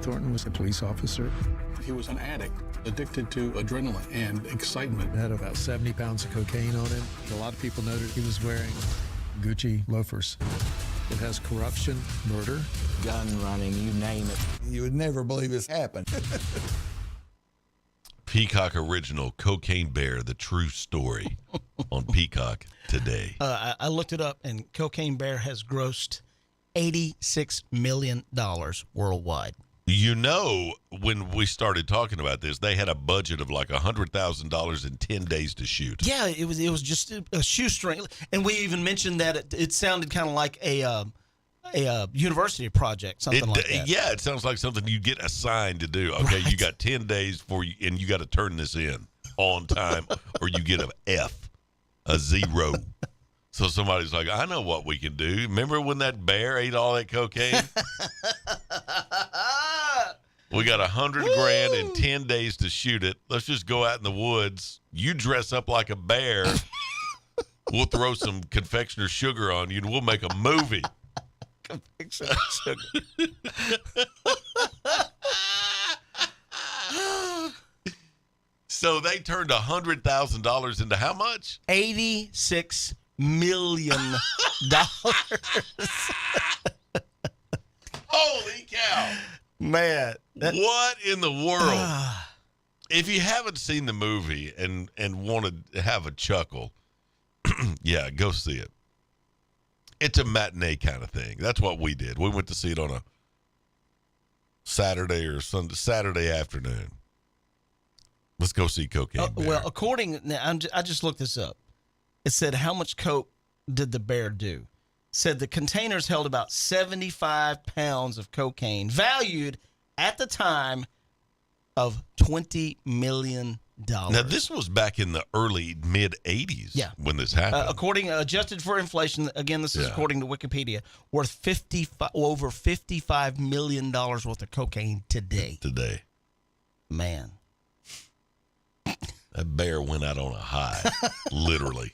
Thornton was a police officer. He was an addict, addicted to adrenaline and excitement. Had about 70 pounds of cocaine on him. A lot of people noted he was wearing Gucci loafers. It has corruption, murder, gun running, you name it. You would never believe this happened. Peacock original Cocaine Bear, the true story on Peacock today. I looked it up, and Cocaine Bear has grossed $86 million worldwide. You know, when we started talking about this, they had a budget of like $100,000 in 10 days to shoot. Yeah, it was just a shoestring, and we even mentioned that it sounded kind of like a university project, something like that. Yeah, it sounds like something you get assigned to do. Okay, Right. You got 10 days for you, and you got to turn this in on time, or you get an F, a 0. So somebody's like, I know what we can do. Remember when that bear ate all that cocaine? We got $100,000 and 10 days to shoot it. Let's just go out in the woods. You dress up like a bear. We'll throw some confectioner's sugar on you, and we'll make a movie. Confectioner's sugar. So they turned $100,000 into how much? $86 million. Holy cow. Man. What in the world? If you haven't seen the movie and want to have a chuckle, yeah, go see it. It's a matinee kind of thing. That's what we did. We went to see it on a Saturday or Saturday afternoon. Let's go see Cocaine Bear. Well, I just looked this up. It said how much coke did the bear do? Said the containers held about 75 pounds of cocaine, valued at the time of $20 million. Now, this was back in the early mid-'80s when this happened. Adjusted for inflation, again, this is according to Wikipedia, worth over $55 million worth of cocaine today. Man. That bear went out on a high, literally.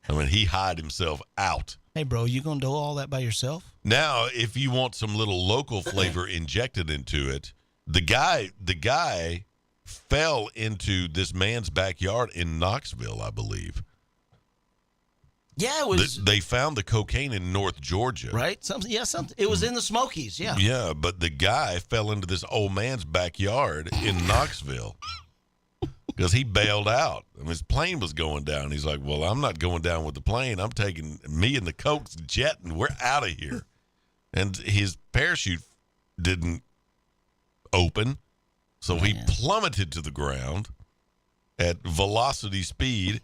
I mean, he hied himself out. Hey, bro, you going to do all that by yourself? Now, if you want some little local flavor injected into it, the guy fell into this man's backyard in Knoxville, I believe. Yeah, it was. They found the cocaine in North Georgia. Right? Something. It was in the Smokies, yeah. Yeah, but the guy fell into this old man's backyard in Knoxville because he bailed out. I mean, his plane was going down. He's like, well, I'm not going down with the plane. I'm taking me and the coke's jet, and we're out of here. And his parachute didn't open, so he plummeted to the ground at velocity speed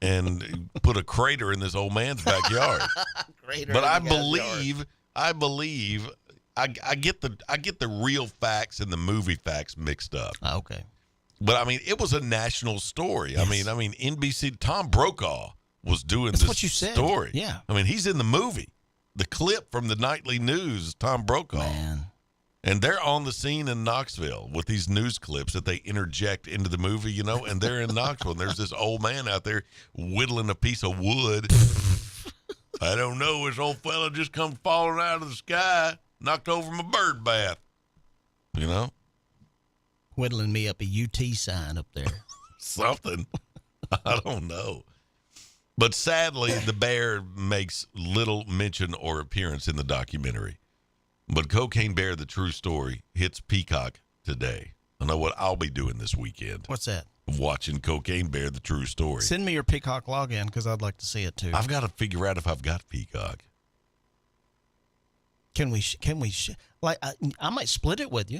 and put a crater in this old man's backyard. But I believe I get the real facts and the movie facts mixed up. Okay. But I mean, it was a national story. Yes. I mean, NBC. Tom Brokaw was doing That's this what you said. story. Yeah. I mean, he's in the movie. The clip from the nightly news, Tom Brokaw. Man. And they're on the scene in Knoxville with these news clips that they interject into the movie, you know, and they're in Knoxville. And there's this old man out there whittling a piece of wood. I don't know. This old fella just come falling out of the sky, knocked over my bird bath. You know? Whittling me up a UT sign up there. Something. I don't know. But sadly, the bear makes little mention or appearance in the documentary. But Cocaine Bear, the true story, hits Peacock today. I know what I'll be doing this weekend. What's that? Watching Cocaine Bear, the true story. Send me your Peacock login because I'd like to see it too. I've got to figure out if I've got Peacock. Can we I might split it with you.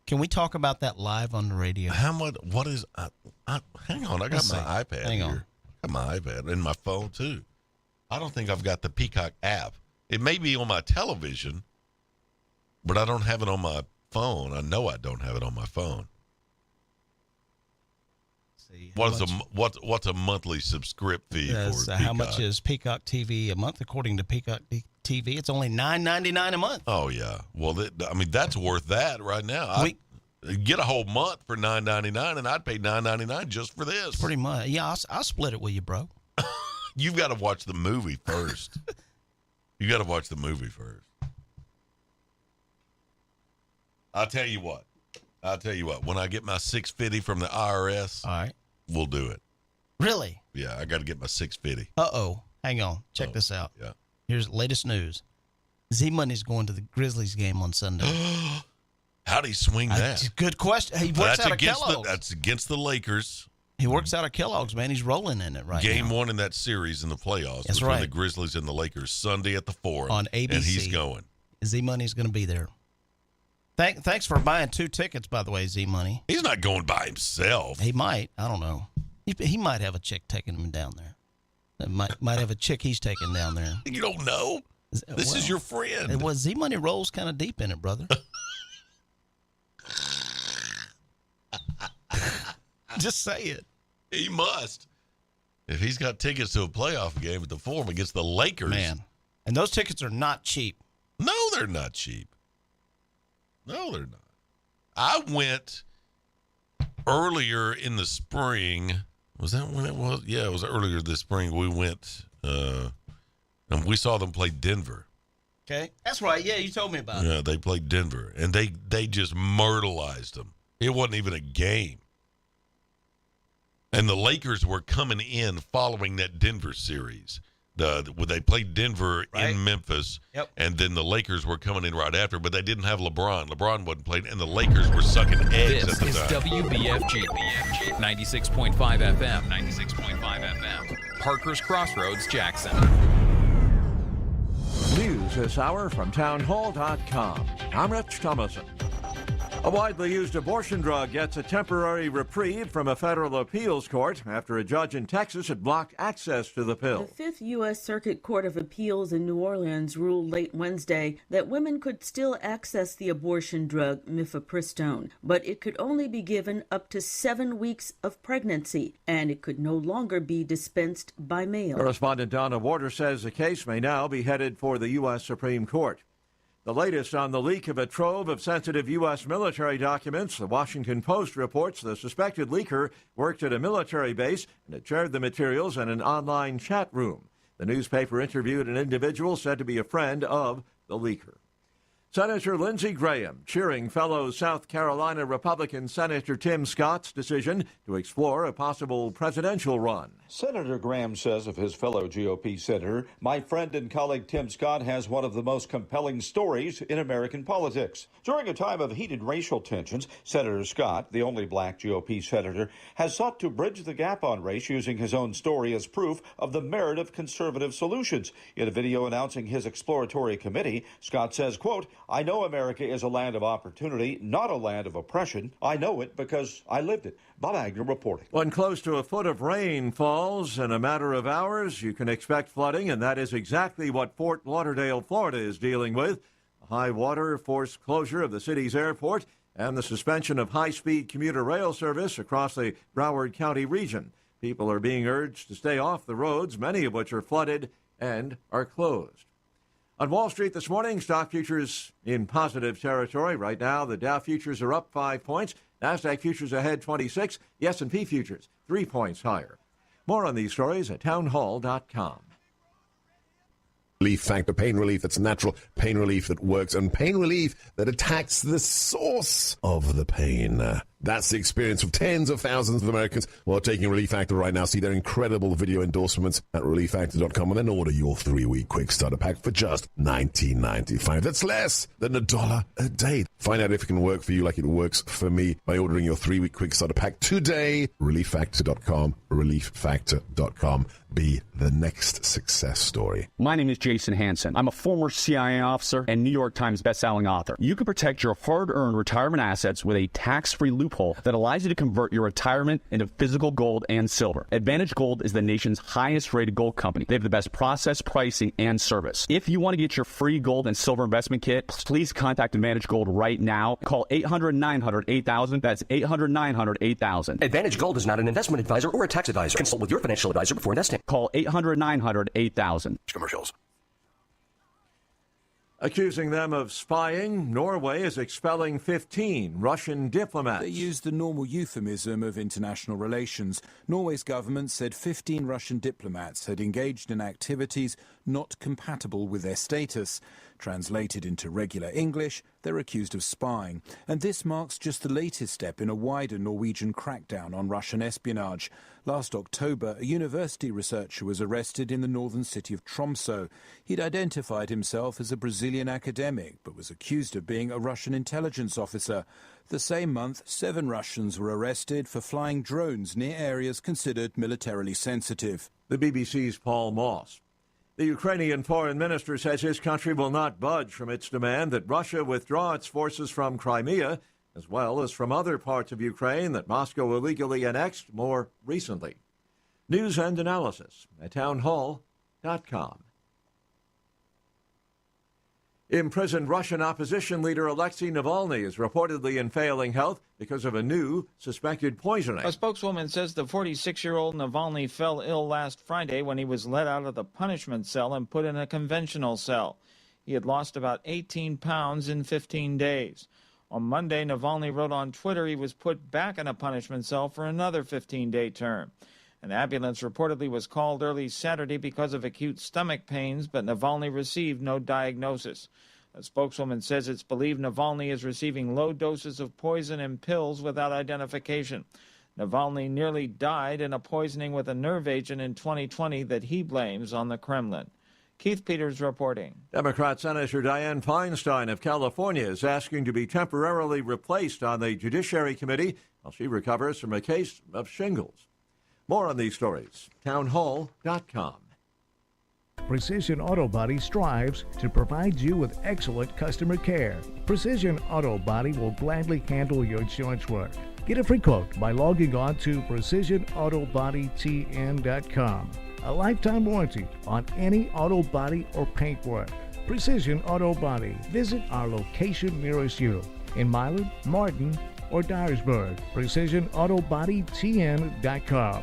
Can we talk about that live on the radio? How much? What is? Hang on, I got my iPad Hang on. here. I got my iPad and my phone too. I don't think I've got the Peacock app. It may be on my television, but I don't have it on my phone. I know I don't have it on my phone. What's a monthly subscription fee for Peacock? How much is Peacock TV a month? According to Peacock TV, it's only $9.99 a month. Oh yeah, well, that's worth that right now. Get a whole month for $9.99, and I'd pay $9.99 just for this. Pretty much, yeah. I'll split it with you, bro. You've got to watch the movie first. You got to watch the movie first. I'll tell you what. When I get my 650 from the IRS, all right, we'll do it. Really? Yeah, I got to get my 650. Uh-oh. Hang on. Check this out. Yeah. Here's the latest news. Z-Money's going to the Grizzlies game on Sunday. How'd he swing that? Good question. He works out of Kellogg's. That's against the Lakers. He works out of Kellogg's, man. He's rolling in it right now. Game 1 in that series in the playoffs That's between right. the Grizzlies and the Lakers Sunday at the Forum. On ABC. And he's going. Z-Money's going to be there. Thanks for buying 2 tickets, by the way, Z-Money. He's not going by himself. He might. I don't know. He might have a chick taking him down there. Might have a chick he's taking down there. You don't know. This is your friend. Well, Z-Money rolls kind of deep in it, brother. Just say it. He must. If he's got tickets to a playoff game at the Forum against the Lakers. Man. And those tickets are not cheap. No, they're not cheap. No, they're not. I went earlier in the spring. Was that when it was? Yeah, it was earlier this spring. We went and we saw them play Denver. Okay. That's right. Yeah, you told me about it. Yeah, they played Denver, and they just myrtleized them. It wasn't even a game. And the Lakers were coming in following that Denver series. They played Denver in Memphis, and then the Lakers were coming in right after, but they didn't have LeBron. LeBron wasn't playing, and the Lakers were sucking eggs This at the is time. WBFG 96.5 FM. 96.5 FM. Parker's Crossroads, Jackson. News this hour from townhall.com. I'm Rich Thomason. A widely used abortion drug gets a temporary reprieve from a federal appeals court after a judge in Texas had blocked access to the pill. The Fifth U.S. Circuit Court of Appeals in New Orleans ruled late Wednesday that women could still access the abortion drug mifepristone, but it could only be given up to 7 weeks of pregnancy, and it could no longer be dispensed by mail. Correspondent Donna Warder says the case may now be headed for the U.S. Supreme Court. The latest on the leak of a trove of sensitive U.S. military documents, the Washington Post reports the suspected leaker worked at a military base and had shared the materials in an online chat room. The newspaper interviewed an individual said to be a friend of the leaker. Senator Lindsey Graham cheering fellow South Carolina Republican Senator Tim Scott's decision to explore a possible presidential run. Senator Graham says of his fellow GOP senator, "My friend and colleague Tim Scott has one of the most compelling stories in American politics." During a time of heated racial tensions, Senator Scott, the only black GOP senator, has sought to bridge the gap on race using his own story as proof of the merit of conservative solutions. In a video announcing his exploratory committee, Scott says, quote, "I know America is a land of opportunity, not a land of oppression. I know it because I lived it." Bob Agnew reporting. When close to a foot of rain falls in a matter of hours, you can expect flooding, and that is exactly what Fort Lauderdale, Florida is dealing with. High water, forced closure of the city's airport, and the suspension of high-speed commuter rail service across the Broward County region. People are being urged to stay off the roads, many of which are flooded and are closed. On Wall Street this morning, stock futures in positive territory. Right now, the Dow futures are up 5 points. NASDAQ futures ahead 26. The S&P futures 3 points higher. More on these stories at townhall.com. Relief Factor, pain relief that's natural, pain relief that works, and pain relief that attacks the source of the pain. That's the experience of tens of thousands of Americans who are taking Relief Factor right now. See their incredible video endorsements at relieffactor.com and then order your 3-week quick starter pack for just $19.95. That's less than $1 a day. Find out if it can work for you like it works for me by ordering your 3-week quick starter pack today. Relieffactor.com, relieffactor.com. Be the next success story. My name is Jason Hansen. I'm a former CIA officer and New York Times bestselling author. You can protect your hard-earned retirement assets with a tax-free loophole that allows you to convert your retirement into physical gold and silver. Advantage Gold is the nation's highest-rated gold company. They have the best process, pricing, and service. If you want to get your free gold and silver investment kit, please contact Advantage Gold right now. Call 800-900-8000. That's 800-900-8000. Advantage Gold is not an investment advisor or a tax advisor. Consult with your financial advisor before investing. Call 800-900-8000. Commercials. Accusing them of spying, Norway is expelling 15 Russian diplomats. They used the normal euphemism of international relations. Norway's government said 15 Russian diplomats had engaged in activities not compatible with their status. Translated into regular English, they're accused of spying. And this marks just the latest step in a wider Norwegian crackdown on Russian espionage. Last October, a university researcher was arrested in the northern city of Tromsø. He'd identified himself as a Brazilian academic, but was accused of being a Russian intelligence officer. The same month, 7 Russians were arrested for flying drones near areas considered militarily sensitive. The BBC's Paul Moss. The Ukrainian foreign minister says his country will not budge from its demand that Russia withdraw its forces from Crimea, as well as from other parts of Ukraine that Moscow illegally annexed more recently. News and analysis at townhall.com. Imprisoned Russian opposition leader Alexei Navalny is reportedly in failing health because of a new suspected poisoning. A spokeswoman says the 46-year-old Navalny fell ill last Friday when he was let out of the punishment cell and put in a conventional cell. He had lost about 18 pounds in 15 days. On Monday, Navalny wrote on Twitter he was put back in a punishment cell for another 15-day term. An ambulance reportedly was called early Saturday because of acute stomach pains, but Navalny received no diagnosis. A spokeswoman says it's believed Navalny is receiving low doses of poison in pills without identification. Navalny nearly died in a poisoning with a nerve agent in 2020 that he blames on the Kremlin. Keith Peters reporting. Democrat Senator Dianne Feinstein of California is asking to be temporarily replaced on the Judiciary Committee while she recovers from a case of shingles. More on these stories, townhall.com. Precision Auto Body strives to provide you with excellent customer care. Precision Auto Body will gladly handle your insurance work. Get a free quote by logging on to precisionautobodytn.com. A lifetime warranty on any auto body or paint work. Precision Auto Body. Visit our location nearest you in Milan, Martin, or Dyersburg. PrecisionAutobodyTN.com.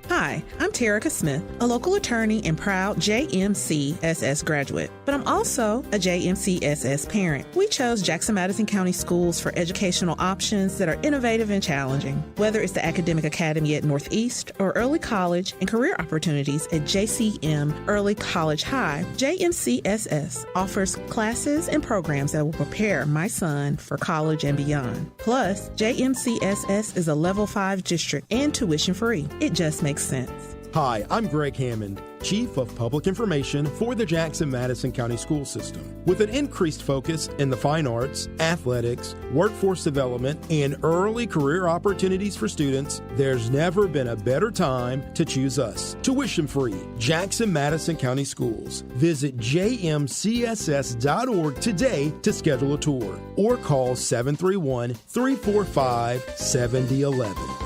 Hi, I'm Terica Smith, a local attorney and proud JMCSS graduate, but I'm also a JMCSS parent. We chose Jackson Madison County Schools for educational options that are innovative and challenging. Whether it's the Academic Academy at Northeast or early college and career opportunities at JCM Early College High, JMCSS offers classes and programs that will prepare my son for college and beyond. Plus, JMCSS is a Level 5 district and tuition free. It just makes sense. Hi, I'm Greg Hammond, Chief of Public Information for the Jackson-Madison County School System. With an increased focus in the fine arts, athletics, workforce development, and early career opportunities for students, there's never been a better time to choose us. Tuition-free, Jackson-Madison County Schools. Visit jmcss.org today to schedule a tour or call 731-345-7011.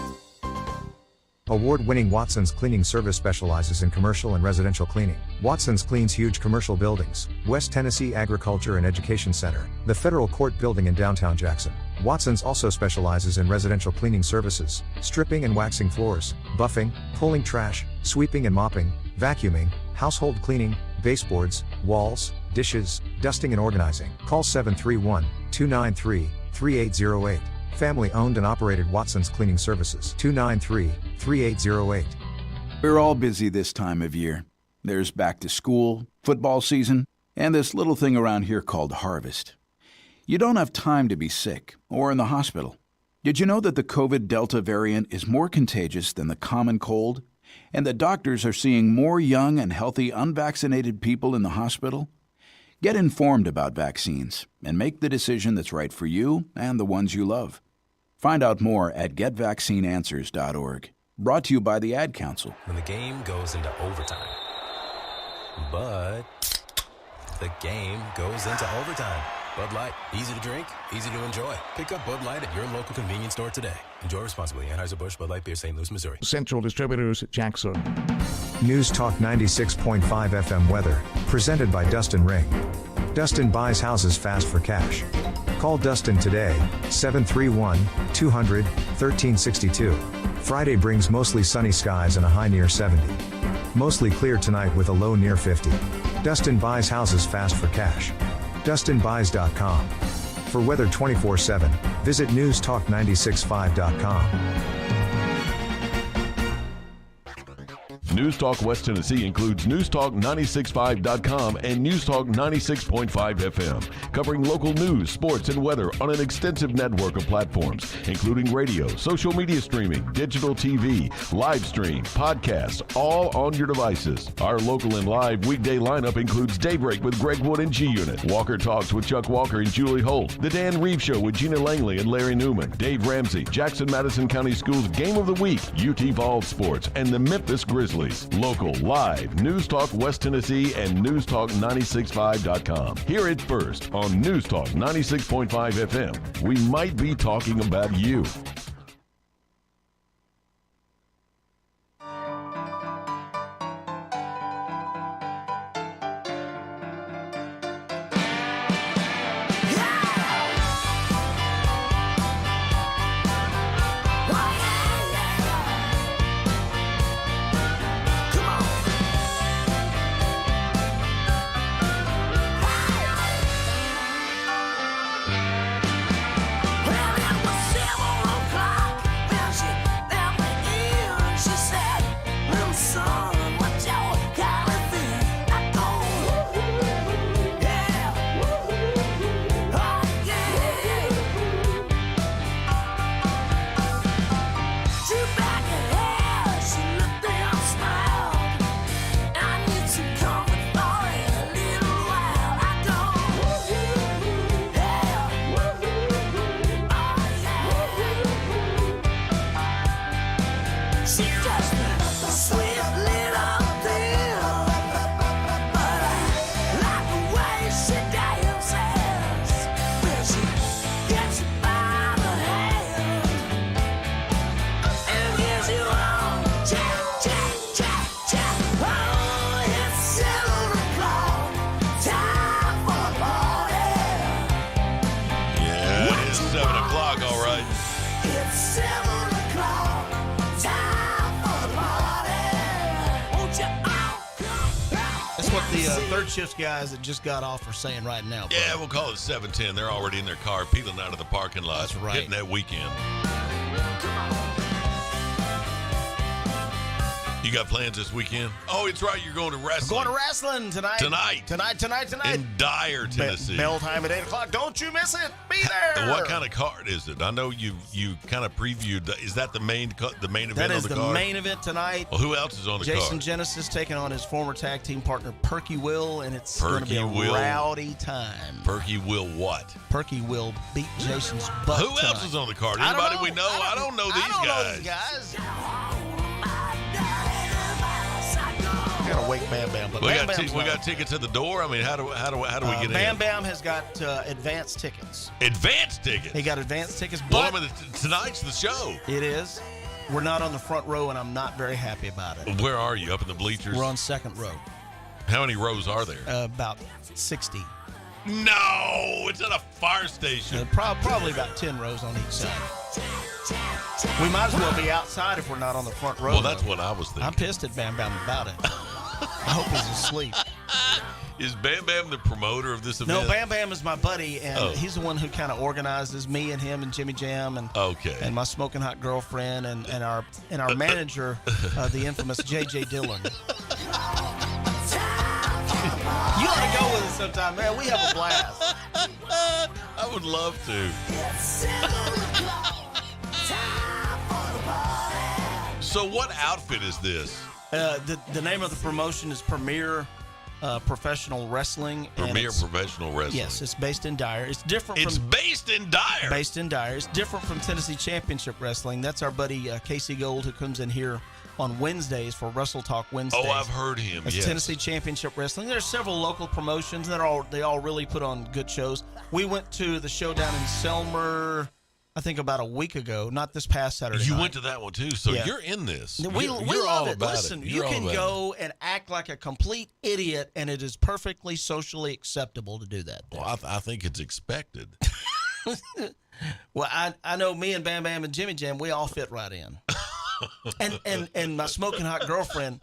Award-winning Watson's Cleaning Service specializes in commercial and residential cleaning. Watson's cleans huge commercial buildings, West Tennessee Agriculture and Education Center, the Federal Court Building in downtown Jackson. Watson's also specializes in residential cleaning services, stripping and waxing floors, buffing, pulling trash, sweeping and mopping, vacuuming, household cleaning, baseboards, walls, dishes, dusting and organizing. Call 731-293-3808. Family-owned and operated Watson's Cleaning Services, 293-3808. We're all busy this time of year. There's back to school, football season, and this little thing around here called harvest. You don't have time to be sick or in the hospital. Did you know that the COVID Delta variant is more contagious than the common cold, and that doctors are seeing more young and healthy unvaccinated people in the hospital? Get informed about vaccines and make the decision that's right for you and the ones you love. Find out more at getvaccineanswers.org. Brought to you by the Ad Council. When the game goes into overtime. But the game goes into overtime. Bud Light, easy to drink, easy to enjoy. Pick up Bud Light at your local convenience store today. Enjoy responsibly. Anheuser-Busch, Bud Light Beer, St. Louis, Missouri. Central Distributors, Jackson. News Talk 96.5 FM weather, presented by Dustin Ring. Dustin buys houses fast for cash. Call Dustin today, 731-200-1362. Friday brings mostly sunny skies and a high near 70. Mostly clear tonight with a low near 50. Dustin buys houses fast for cash. DustinBuys.com. For weather 24/7, visit newstalk965.com. News Talk West Tennessee includes newstalk965.com and Newstalk 96.5 FM, covering local news, sports, and weather on an extensive network of platforms, including radio, social media streaming, digital TV, live stream, podcasts, all on your devices. Our local and live weekday lineup includes Daybreak with Greg Wood and G-Unit, Walker Talks with Chuck Walker and Julie Holt, The Dan Reeves Show with Gina Langley and Larry Newman, Dave Ramsey, Jackson-Madison County Schools Game of the Week, UT Vols Sports, and the Memphis Grizzlies. Local, live, News Talk West Tennessee and newstalk965.com. Hear it first on News Talk 96.5 FM. We might be talking about you. Third shift guys that just got off are saying right now. Bro. Yeah, we'll call it 7:10. They're already in their car, peeling out of the parking lot. That's right. Getting that weekend. You got plans this weekend? Oh, it's right. You're going to wrestling. I'm going to wrestling tonight. Tonight. In Dyer, Tennessee. Bell time at 8 o'clock. Don't you miss it. Be there. What kind of card is it? I know you kind of previewed. Is that the main event that on the card? That is the main event tonight. Well, who else is on the card? Jason Genesis taking on his former tag team partner, Perky Will, and it's going to be a rowdy time. Perky Will what? Perky Will beat Jason's butt Who tonight. else is on the card? Anybody we know? I don't know these guys. We gotta wake Bam Bam, but we Bam got tickets at the door. I mean, how do we get in? Bam Bam has got advance tickets. Advance tickets. He got advance tickets. Well, But tonight's the show. It is. We're not on the front row, and I'm not very happy about it. Where are you? Up in the bleachers? We're on second row. How many rows are there? About 60. No, it's at a fire station. Probably about 10 rows on each side. We might as well be outside if we're not on the front row. Well, that's what I was thinking. I'm pissed at Bam Bam about it. I hope he's asleep. Is Bam Bam the promoter of this event? No, Bam Bam is my buddy, and he's the one who kind of organizes me and him and Jimmy Jam and and my smoking hot girlfriend and our manager, the infamous J.J. Dillon. You ought to go with us sometime, man. We have a blast. I would love to. So what outfit is this? The name of the promotion is Premier Professional Wrestling. Premier Professional Wrestling. Yes, it's based in Dyer. It's different. It's based in Dyer. Based in Dyer. It's different from Tennessee Championship Wrestling. That's our buddy Casey Gold, who comes in here on Wednesdays for Wrestle Talk Wednesdays. Oh, I've heard him. It's yes. Tennessee Championship Wrestling. There's several local promotions that they all really put on good shows. We went to the show down in Selmer, I think about a week ago, not this past Saturday You night. went to that one too, so Yeah. you're in this. We you're love all it. about Listen, it. you You're all can about go and act like a complete idiot, and it is perfectly socially acceptable to do that. Well, I think it's expected. Well, I know me and Bam Bam and Jimmy Jam, we all fit right in. and my smoking hot girlfriend,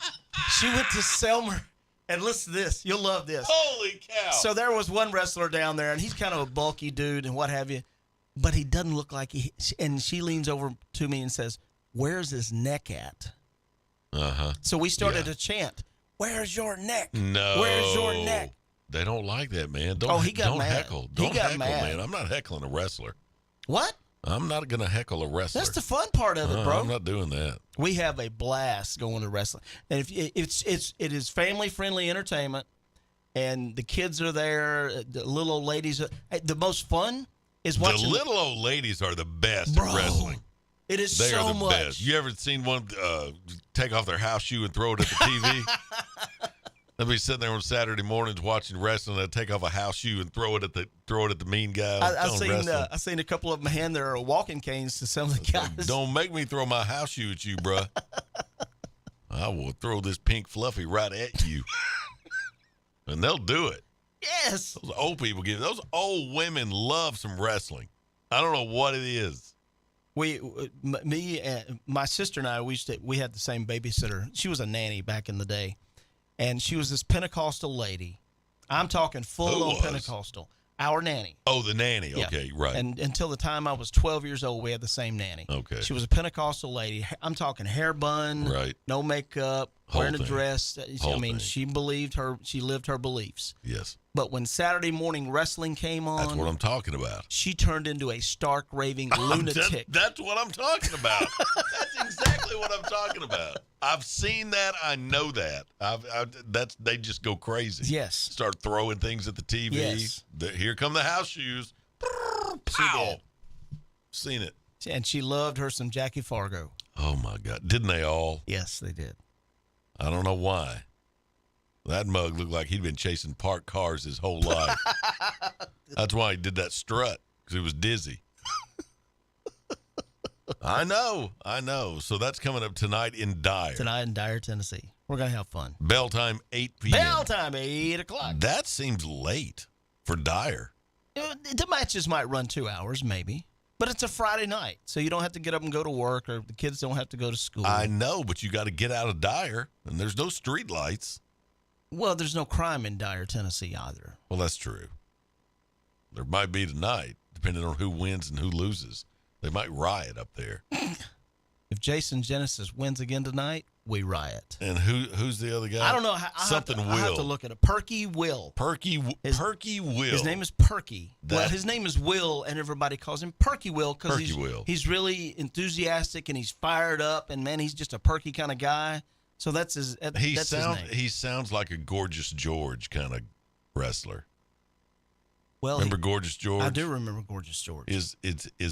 she went to Selmer. And listen to this. You'll love this. Holy cow. So there was one wrestler down there, and he's kind of a bulky dude and what have you, but he doesn't look like he. And she leans over to me and says, "Where's his neck at?" Uh-huh. So we started to chant, "Where's your neck? No. Where's your neck?" They don't like that, man. Don't, Oh, he got don't mad. heckle. He Don't got heckle, mad. man. I'm not heckling a wrestler. What? I'm not going to heckle a wrestler. That's the fun part of it, bro. I'm not doing that. We have a blast going to wrestling, and if it is family friendly entertainment, and the kids are there. The little old ladies. The most fun is watching. The little old ladies are the best Bro, at wrestling. It is They so are the much. best. You ever seen one take off their house shoe and throw it at the TV? They'll be sitting there on Saturday mornings watching wrestling. They'll take off a house shoe and throw it at the mean guy. I've seen a couple of them hand their walking canes to some of the guys. Don't make me throw my house shoe at you, bruh. I will throw this pink fluffy right at you. And they'll do it. Yes. Those old people those old women love some wrestling. I don't know what it is. Me and my sister and I, we had the same babysitter. She was a nanny back in the day, and she was this Pentecostal lady. I'm talking full-on Pentecostal. Our nanny. Oh, the nanny. Yeah. Okay, right. And until the time I was 12 years old, we had the same nanny. Okay. She was a Pentecostal lady. I'm talking hair bun, right? No makeup, Whole wearing thing. a dress. Whole thing. thing. She lived her beliefs. Yes. But when Saturday morning wrestling came on, That's what I'm talking about. She turned into a stark raving lunatic. That's what I'm talking about. That's exactly what I'm talking about. I've seen that. I know that. They just go crazy. Yes. Start throwing things at the TV. Yes. Here come the house shoes. Pow. Seen it. And she loved her some Jackie Fargo. Oh my God! Didn't they all? Yes, they did. I don't know why. That mug looked like he'd been chasing parked cars his whole life. That's why he did that strut, because he was dizzy. I know. So that's coming up tonight in Dyer. Tonight in Dyer, Tennessee. We're going to have fun. Bell time, 8 p.m. Bell time, 8 o'clock. That seems late for Dyer. The matches might run 2 hours, maybe. But it's a Friday night, so you don't have to get up and go to work, or the kids don't have to go to school. I know, but you got to get out of Dyer, and there's no street lights. Well, there's no crime in Dyer, Tennessee either. Well, that's true. There might be tonight, depending on who wins and who loses. They might riot up there. If Jason Genesis wins again tonight, we riot. And who's the other guy? I don't know. I'll have to look at it. Perky Will. Perky Will. His name is Perky. Well, his name is Will, and everybody calls him Perky Will because he's really enthusiastic and he's fired up, and man, he's just a perky kind of guy. So that's his. His name. He sounds like a Gorgeous George kind of wrestler. Well, remember Gorgeous George? I do remember Gorgeous George. Is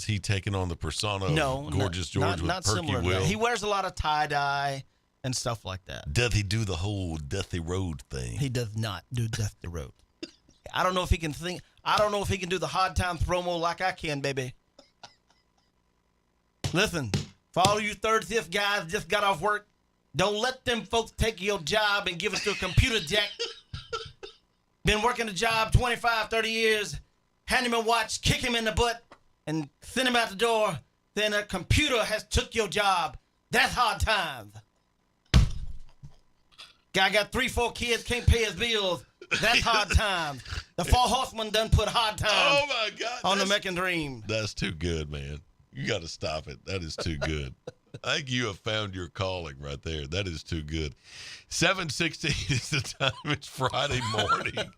he taking on the persona of Gorgeous George not with Perky similar to Will? that. He wears a lot of tie-dye and stuff like that. Does he do the whole Deathy Road thing? He does not do Deathy Road. I don't know if he can think. I don't know if he can do the Hard Times promo like I can, baby. Listen, for all you third shift guys just got off work, don't let them folks take your job and give it to a computer jack. Been working the job 25, 30 years, hand him a watch, kick him in the butt, and send him out the door. Then a computer has took your job. That's hard times. Guy got 3, 4 kids, can't pay his bills. That's hard times. The 4 horsemen done put hard times my God, on the American Dream. That's too good, man. You got to stop it. That is too good. I think you have found your calling right there. That is too good. 7:16 is the time. It's Friday morning.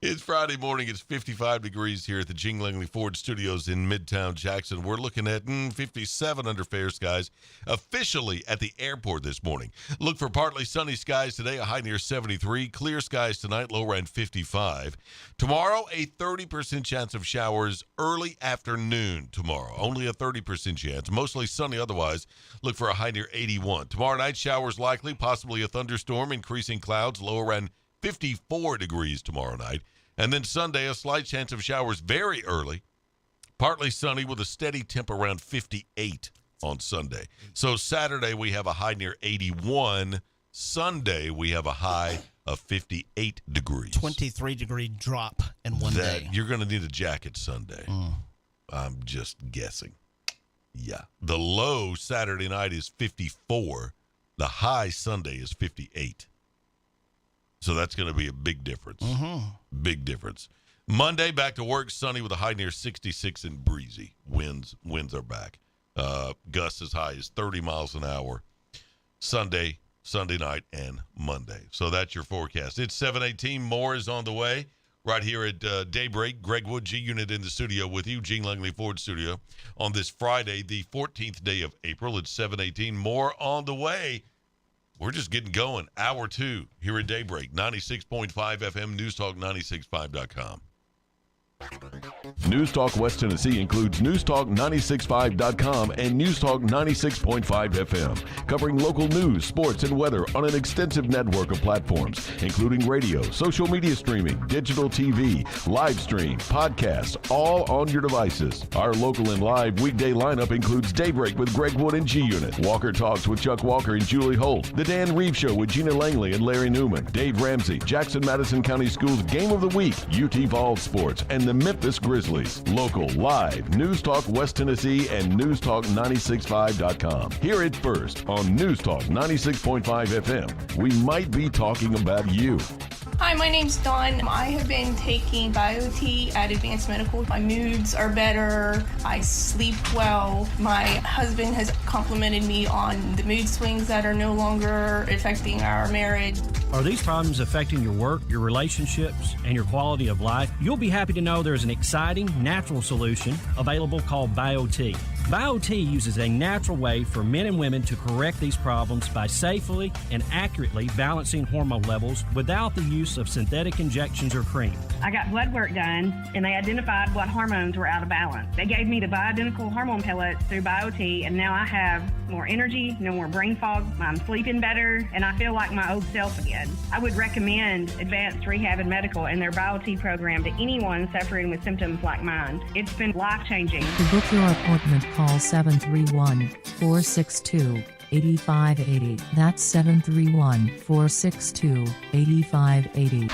It's Friday morning. It's 55 degrees here at the Jing Langley Ford Studios in Midtown Jackson. We're looking at 57 under fair skies officially at the airport this morning. Look for partly sunny skies today, a high near 73. Clear skies tonight, low around 55. Tomorrow, a 30% chance of showers early afternoon tomorrow. Only a 30% chance. Mostly sunny otherwise. Look for a high near 81. Tomorrow night, showers likely, possibly a thunderstorm, increasing clouds, low around 54 degrees tomorrow night. And then Sunday, a slight chance of showers very early. Partly sunny with a steady temp around 58 on Sunday. So Saturday, we have a high near 81. Sunday, we have a high of 58 degrees. 23-degree drop in one day. You're going to need a jacket Sunday. I'm just guessing. Yeah. The low Saturday night is 54. The high Sunday is 58. So that's going to be a big difference. Mm-hmm. Big difference. Monday, back to work, sunny with a high near 66 and breezy. Winds are back. Gusts as high as 30 miles an hour. Sunday night, and Monday. So that's your forecast. It's 7:18. More is on the way right here at Daybreak. Greg Wood, G-Unit in the studio with you, Gene Langley Ford Studio, on this Friday, the 14th day of April. It's 7:18. More on the way. We're just getting going. Hour 2 here at Daybreak. 96.5 FM, newstalk965.com. News Talk West Tennessee includes newstalk965.com and Newstalk 96.5 FM, covering local news, sports, and weather on an extensive network of platforms, including radio, social media streaming, digital TV, live stream, podcasts, all on your devices. Our local and live weekday lineup includes Daybreak with Greg Wood and G-Unit, Walker Talks with Chuck Walker and Julie Holt, The Dan Reeves Show with Gina Langley and Larry Newman, Dave Ramsey, Jackson-Madison County Schools Game of the Week, UT Vols Sports, and the Memphis Grizzlies. Local, live, News Talk West Tennessee and newstalk965.com. Hear it first on News Talk 96.5 FM. We might be talking about you. Hi, my name's Dawn. I have been taking BioT at Advanced Medical. My moods are better. I sleep well. My husband has complimented me on the mood swings that are no longer affecting our marriage. Are these problems affecting your work, your relationships, and your quality of life? You'll be happy to know there's an exciting, natural solution available called BioT. BioT uses a natural way for men and women to correct these problems by safely and accurately balancing hormone levels without the use of synthetic injections or cream. I got blood work done, and they identified what hormones were out of balance. They gave me the bioidentical hormone pellets through BioT, and now I have more energy, no more brain fog, I'm sleeping better, and I feel like my old self again. I would recommend Advanced Rehab and Medical and their BioT program to anyone suffering with symptoms like mine. It's been life-changing. To book your appointment, call 731-462-8580. That's 731-462-8580.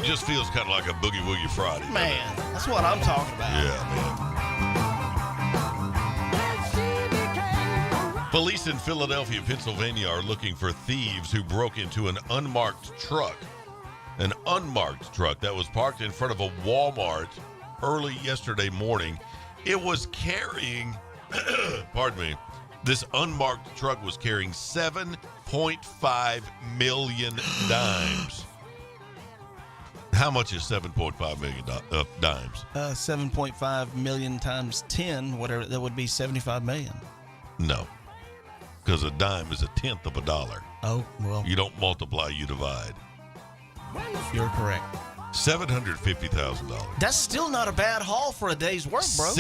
Just feels kind of like a Boogie Woogie Friday. Man, that's what I'm talking about. Yeah, man. Police in Philadelphia, Pennsylvania are looking for thieves who broke into an unmarked truck. An unmarked truck that was parked in front of a Walmart early yesterday morning. It was carrying, pardon me, this unmarked truck was carrying 7.5 million dimes. How much is 7.5 million dimes? 7.5 million times 10, whatever, that would be 75 million. No, because a dime is a tenth of a dollar. Oh, well. You don't multiply, you divide. You're correct. $750,000. That's still not a bad haul for a day's work, bro.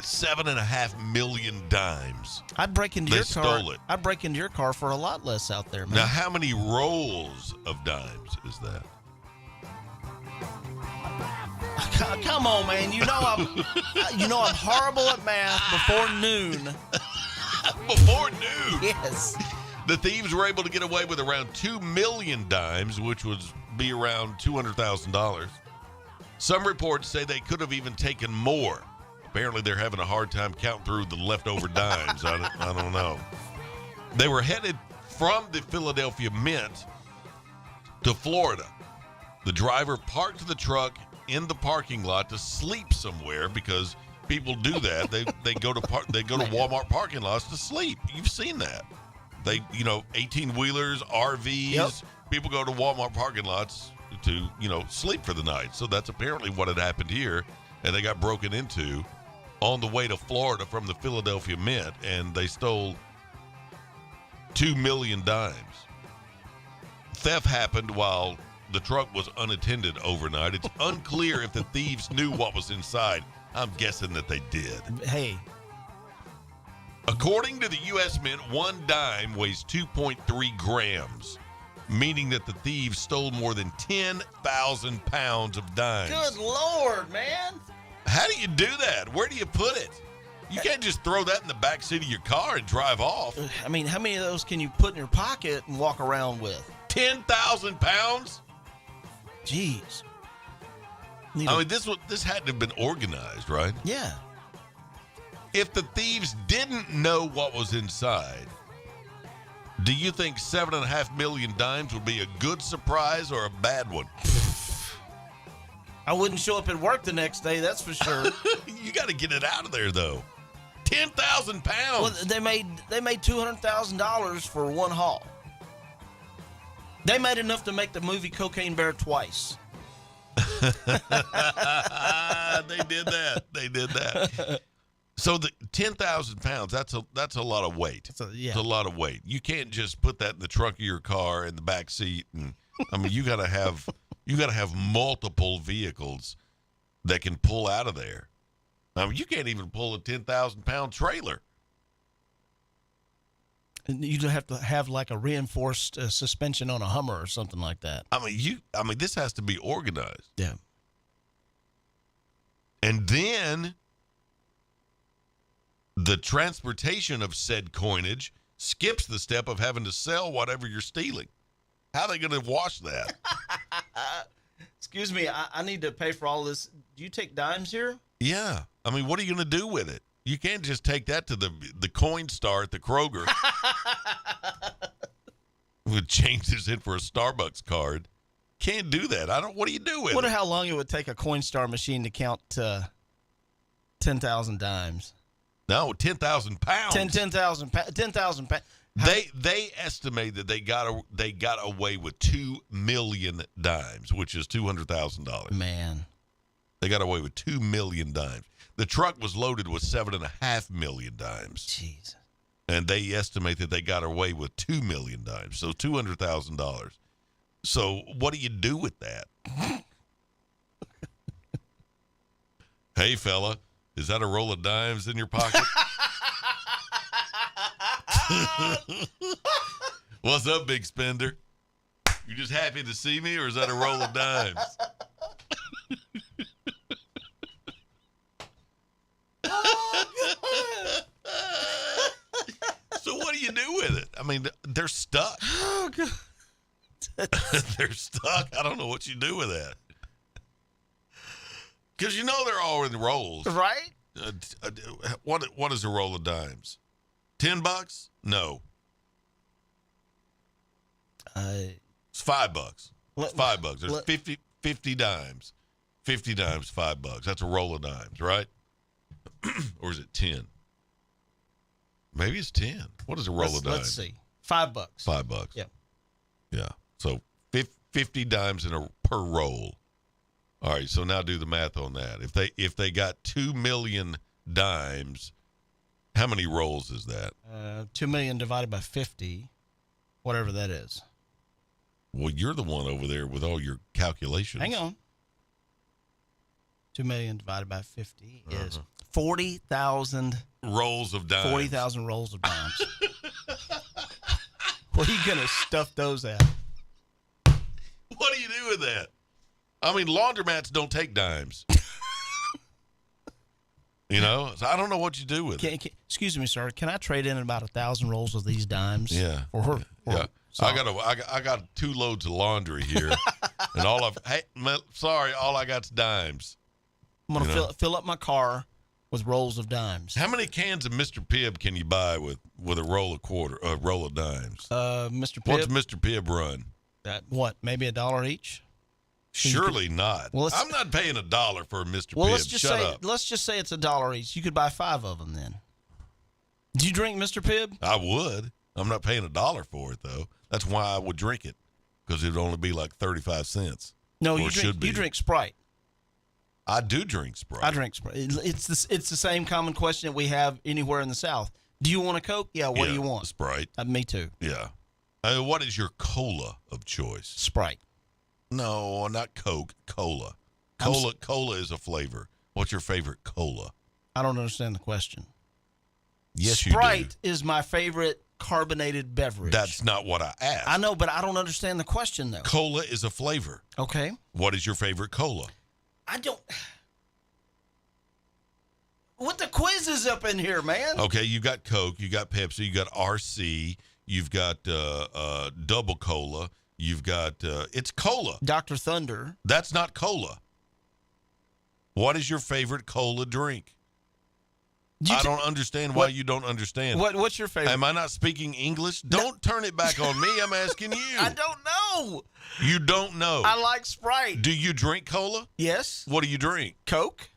7.5 million dimes. I'd break into your car. They stole it. I'd break into your car for a lot less out there, man. Now, how many rolls of dimes is that? Come on, man. You know I'm horrible at math before noon. Before noon? Yes. The thieves were able to get away with around 2 million dimes, which would be around $200,000. Some reports say they could have even taken more. Apparently, they're having a hard time counting through the leftover dimes. I don't know. They were headed from the Philadelphia Mint to Florida. The driver parked the truck in the parking lot to sleep somewhere because people do that. They go to Walmart parking lots to sleep. You've seen that. 18-wheelers, RVs. Yep. People go to Walmart parking lots to sleep for the night. So that's apparently what had happened here, and they got broken into on the way to Florida from the Philadelphia Mint, and they stole 2 million dimes. theft happened while the truck was unattended overnight. It's unclear if the thieves knew what was inside. I'm guessing that they did. Hey. According to the U.S. Mint, one dime weighs 2.3 grams, meaning that the thieves stole more than 10,000 pounds of dimes. Good Lord, man. How do you do that? Where do you put it? You can't just throw that in the back seat of your car and drive off. I mean, how many of those can you put in your pocket and walk around with? 10,000 pounds? Jeez. I mean, this had to have been organized, right? Yeah. If the thieves didn't know what was inside, do you think 7.5 million dimes would be a good surprise or a bad one? I wouldn't show up at work the next day, that's for sure. You got to get it out of there, though. 10,000 pounds. Well, they made $200,000 for one haul. They made enough to make the movie Cocaine Bear twice. They did that. They did that. So the 10,000 pounds, that's a lot of weight. It's a lot of weight. You can't just put that in the trunk of your car in the back seat. And I mean, you got to have multiple vehicles that can pull out of there. I mean, you can't even pull a 10,000 pound trailer. You'd have to have like a reinforced suspension on a Hummer or something like that. I mean, this has to be organized. Yeah. And then the transportation of said coinage skips the step of having to sell whatever you're stealing. How are they going to wash that? Excuse me, I need to pay for all this. Do you take dimes here? Yeah. I mean, what are you going to do with it? You can't just take that to the Coinstar at the Kroger. Would change this in for a Starbucks card. Can't do that. What do you do with it? I wonder how long it would take a Coinstar machine to count 10,000 dimes. No, 10,000 pounds. 10,000 pounds. They estimate that they got away with 2 million dimes, which is $200,000. Man, they got away with 2 million dimes. The truck was loaded with 7.5 million dimes. Jeez. And they estimate that they got away with 2 million dimes, so $200,000. So what do you do with that? Hey, fella, is that a roll of dimes in your pocket? What's up, big spender? You just happy to see me, or is that a roll of dimes? So what do you do with it? I mean, they're stuck. Oh, God. They're stuck. I don't know what you do with that. Because you know they're all in rolls. Right? What is a roll of dimes? $10? No. It's $5. It's $5. There's 50 dimes. 50 dimes, $5. That's a roll of dimes, right? Or is it 10? Maybe it's 10. What is a roll of dimes? Let's see. $5. $5. Yeah. Yeah. So 50 dimes per roll. All right. So now do the math on that. If they got 2 million dimes, how many rolls is that? 2 million divided by 50, whatever that is. Well, you're the one over there with all your calculations. Hang on. 2 million divided by 50 is 40,000 rolls of dimes. 40,000 rolls of dimes. Where are you going to stuff those at? What do you do with that? I mean, laundromats don't take dimes. You know, so I don't know what you do with it. Excuse me, sir. Can I trade in about 1,000 rolls of these dimes? Yeah. Yeah. I got 2 loads of laundry here, and all I got's dimes. I'm gonna fill up my car with rolls of dimes. How many cans of Mr. Pibb can you buy with a roll of dimes? Mr. Pibb. What's Mr. Pibb run? Maybe $1 each? Surely not. Well, I'm not paying $1 for a Mr. Well, Pibb. let's just say it's $1 each. You could buy 5 of them then. Do you drink Mr. Pibb? I would. I'm not paying $1 for it though. That's why I would drink it, because it would only be like 35 cents. No, you drink Sprite. I do drink Sprite. I drink Sprite. It's the same common question that we have anywhere in the South. Do you want a Coke? Yeah. What do you want? Sprite. Me too. Yeah. What is your cola of choice? Sprite. No, not Coke. Cola. Cola is a flavor. What's your favorite cola? I don't understand the question. Yes, Sprite you do. is my favorite carbonated beverage. That's not what I asked. I know, but I don't understand the question, though. Cola is a flavor. Okay. What is your favorite cola? I don't... What the quiz is up in here, man? Okay, you got Coke, you got Pepsi, you got RC, you've got Double Cola, you've got... it's cola. Dr. Thunder. That's not cola. What is your favorite cola drink? I don't understand why you don't understand. What's your favorite? Am I not speaking English? Don't turn it back on me. I'm asking you. I don't know. You don't know. I like Sprite. Do you drink cola? Yes. What do you drink? Coke.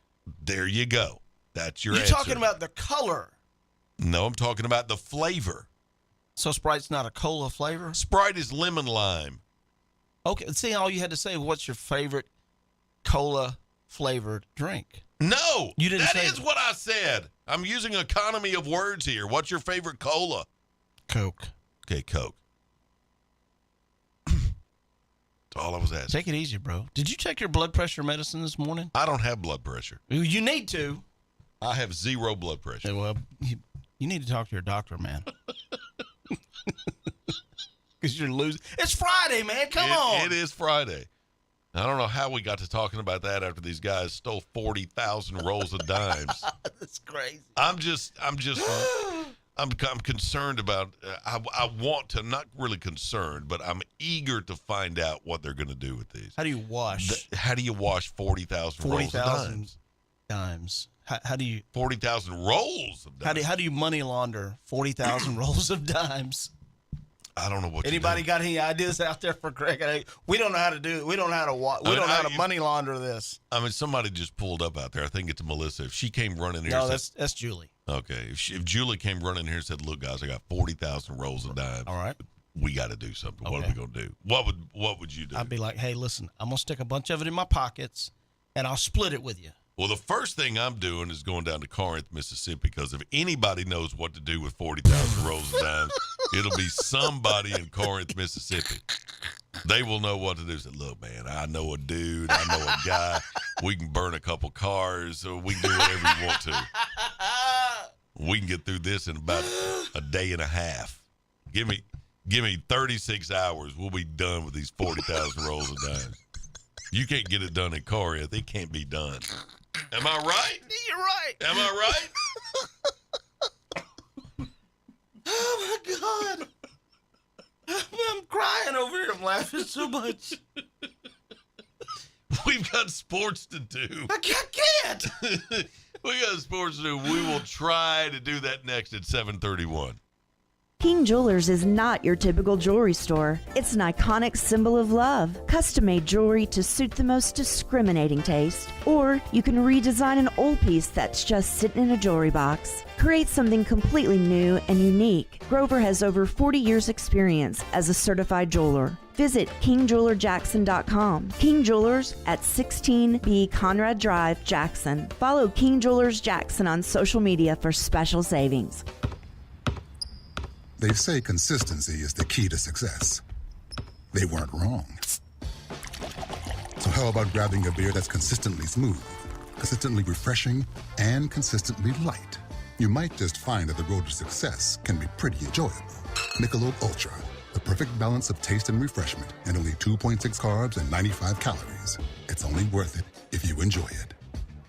There you go. That's your You're answer. talking about the color. No, I'm talking about the flavor. So Sprite's not a cola flavor? Sprite is lemon lime. Okay. See, all you had to say, what's your favorite cola flavored drink? No, you didn't. That is what I said. I'm using economy of words here. What's your favorite cola? Coke. Okay, Coke. That's all I was asking. Take it easy, bro. Did you take your blood pressure medicine this morning? I don't have blood pressure. You need to. I have zero blood pressure. Yeah, well, you need to talk to your doctor, man. Because you're losing. It's Friday, man. Come on. It is Friday. I don't know how we got to talking about that after these guys stole 40,000 rolls of dimes. That's crazy. I'm concerned about. I want to, not really concerned, but I'm eager to find out what they're going to do with these. How do you wash? How do you wash 40,000 rolls of dimes? Dimes. How do you 40,000 rolls of dimes? How do you money launder 40,000 rolls of dimes? I don't know what. Anybody got any ideas out there for Greg? We don't know how to do it. We don't know how to We don't know how to money launder this. I mean, somebody just pulled up out there. I think it's Melissa. If she came running here, no, that's Julie. Okay, if Julie came running here and said, "Look, guys, I got 40,000 rolls of dimes. All right, we got to do something. Okay. What are we gonna do? What would you do?" I'd be like, "Hey, listen, I'm gonna stick a bunch of it in my pockets, and I'll split it with you." Well, the first thing I'm doing is going down to Corinth, Mississippi, because if anybody knows what to do with 40,000 rolls of dimes, it'll be somebody in Corinth, Mississippi. They will know what to do. Say, look, man, I know a dude. I know a guy. We can burn a couple cars. So we can do whatever you want to. We can get through this in about a day and a half. Give me 36 hours. We'll be done with these 40,000 rolls of dimes. You can't get it done in Corinth. It can't be done. Am I right? You're right. Am I right? Oh, my God. I'm crying over here. I'm laughing so much. We've got sports to do. I can't. We got sports to do. We will try to do that next at 7:31. King Jewelers is not your typical jewelry store. It's an iconic symbol of love, custom-made jewelry to suit the most discriminating taste. Or you can redesign an old piece that's just sitting in a jewelry box. Create something completely new and unique. Grover has over 40 years experience as a certified jeweler. Visit KingJewelerJackson.com. King Jewelers at 16B Conrad Drive, Jackson. Follow King Jewelers Jackson on social media for special savings. They say consistency is the key to success. They weren't wrong. So how about grabbing a beer that's consistently smooth, consistently refreshing, and consistently light? You might just find that the road to success can be pretty enjoyable. Michelob Ultra, the perfect balance of taste and refreshment, and only 2.6 carbs and 95 calories. It's only worth it if you enjoy it.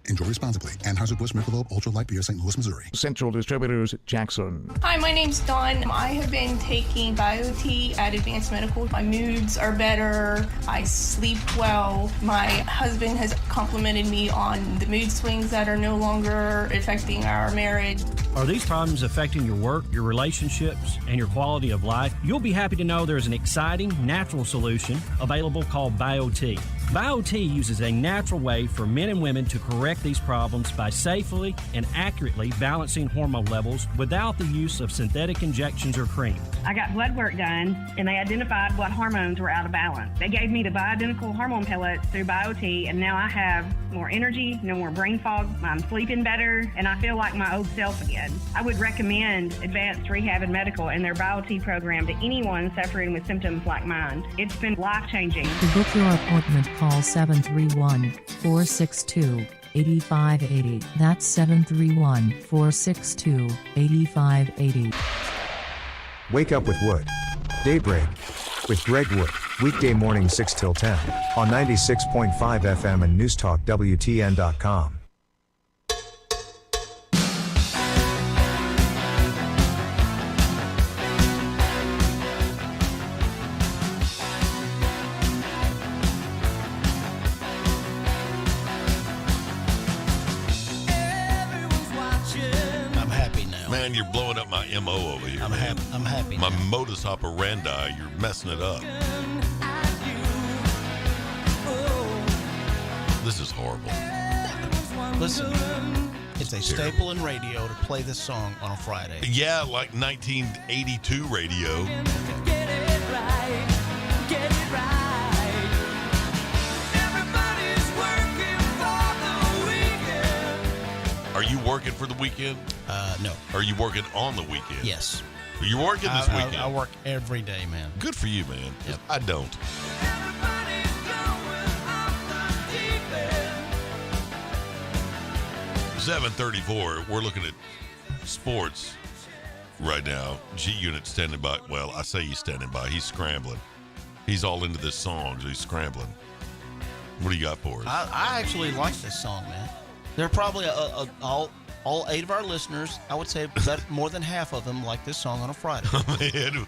Enjoy responsibly. Anheuser-Busch Michelob Ultra Light Beer, St. Louis, Missouri. Central Distributors, Jackson. Hi, my name's Dawn. I have been taking BioT at Advanced Medical. My moods are better. I sleep well. My husband has complimented me on the mood swings that are no longer affecting our marriage. Are these problems affecting your work, your relationships, and your quality of life? You'll be happy to know there's an exciting, natural solution available called BioT. BioT uses a natural way for men and women to correct these problems by safely and accurately balancing hormone levels without the use of synthetic injections or cream. I got blood work done, and they identified what hormones were out of balance. They gave me the bioidentical hormone pellets through BioT, and now I have more energy, no more brain fog, I'm sleeping better, and I feel like my old self again. I would recommend Advanced Rehab and Medical and their BioT program to anyone suffering with symptoms like mine. It's been life-changing. To book your appointment, call 731-462-8580. That's 731-462-8580. Wake up with Wood. Daybreak with Greg Wood. Weekday morning 6 till 10 on 96.5 FM and newstalkwtn.com. Man, you're blowing up my MO over here. I'm happy. My modus operandi, you're messing it up. This is horrible. Listen, it's a staple in radio to play this song on a Friday. Yeah, like 1982 radio. Get it right. Everybody's working for the weekend. Are you working for the weekend? No. Are you working on the weekend? Yes. Are you working this weekend? I work every day, man. Good for you, man. Yep. I don't. 7:34. We're looking at sports right now. G Unit standing by. Well, I say he's standing by. He's scrambling. He's all into this song, so he's scrambling. What do you got for us? I actually like this song, man. There are probably all 8 of our listeners, I would say that more than half of them like this song on a Friday. Man,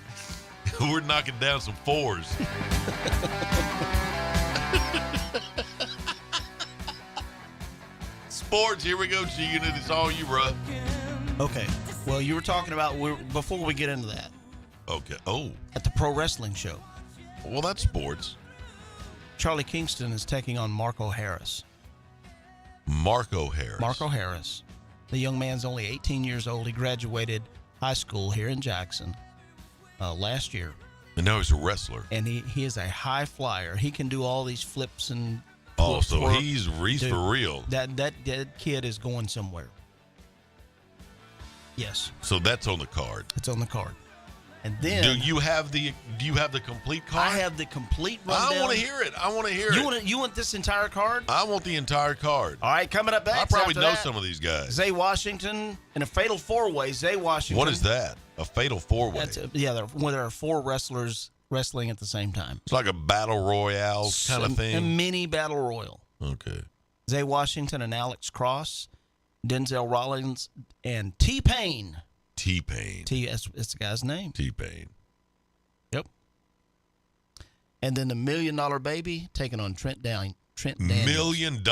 we're knocking down some 4s. Sports, here we go, G-Unit. It's all you, bro. Okay. Well, you were talking about, before we get into that. Okay. Oh. At the pro wrestling show. Well, that's sports. Charlie Kingston is taking on Marco Harris. Marco Harris. The young man's only 18 years old. He graduated high school here in Jackson last year. And now he's a wrestler. And he is a high flyer. He can do all these flips and... Oh, so he's for real. That kid is going somewhere. Yes. So that's on the card. It's on the card. And then... Do you have the complete card? I have the complete rundown. I want to hear it. You want this entire card? I want the entire card. All right, coming up next. I probably know that, some of these guys. Zay Washington in a fatal 4-way. Zay Washington. What is that? A fatal 4-way? There are 4 wrestlers wrestling at the same time. It's like a battle royale kind of thing. A mini battle royal. Okay. Zay Washington and Alex Cross, Denzel Rollins, and T-Pain. That's the guy's name. T-Pain. Yep. And then the $1 Million Baby taking on Trent Daniels. $1 Million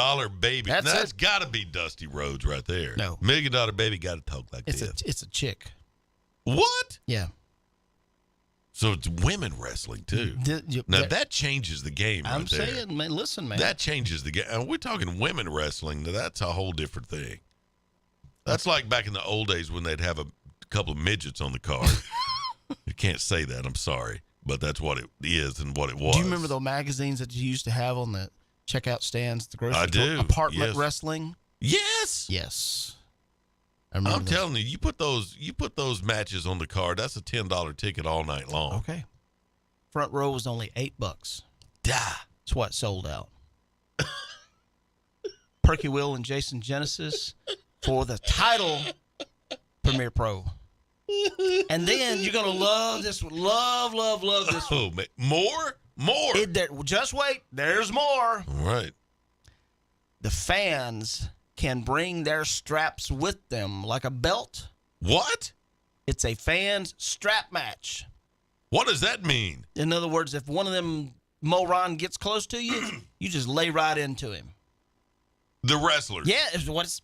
Baby. That's got to be Dusty Rhodes right there. No. $1 Million Baby got to talk like this. It's a chick. What? Yeah. So it's women wrestling too. Now that changes the game. I'm right there. saying, man, listen, man. That changes the game. We're talking women wrestling. Now that's a whole different thing. That's like back in the old days when they'd have a couple of midgets on the card. You can't say that. I'm sorry, but that's what it is and what it was. Do you remember those magazines that you used to have on the checkout stands? The grocery I do. Apartment wrestling. Yes. Yes. I'm telling you, you put those matches on the card. That's a $10 ticket all night long. Okay. Front row was only $8. That's what sold out. Perky Will and Jason Genesis for the title Premier Pro. And then you're gonna love this one. Love this one. Oh, man. More. Just wait. There's more. All right. The fans can bring their straps with them like a belt. What? It's a fans strap match. What does that mean? In other words, if one of them moron gets close to you, you just lay right into him. The wrestlers. Yeah, it's what's.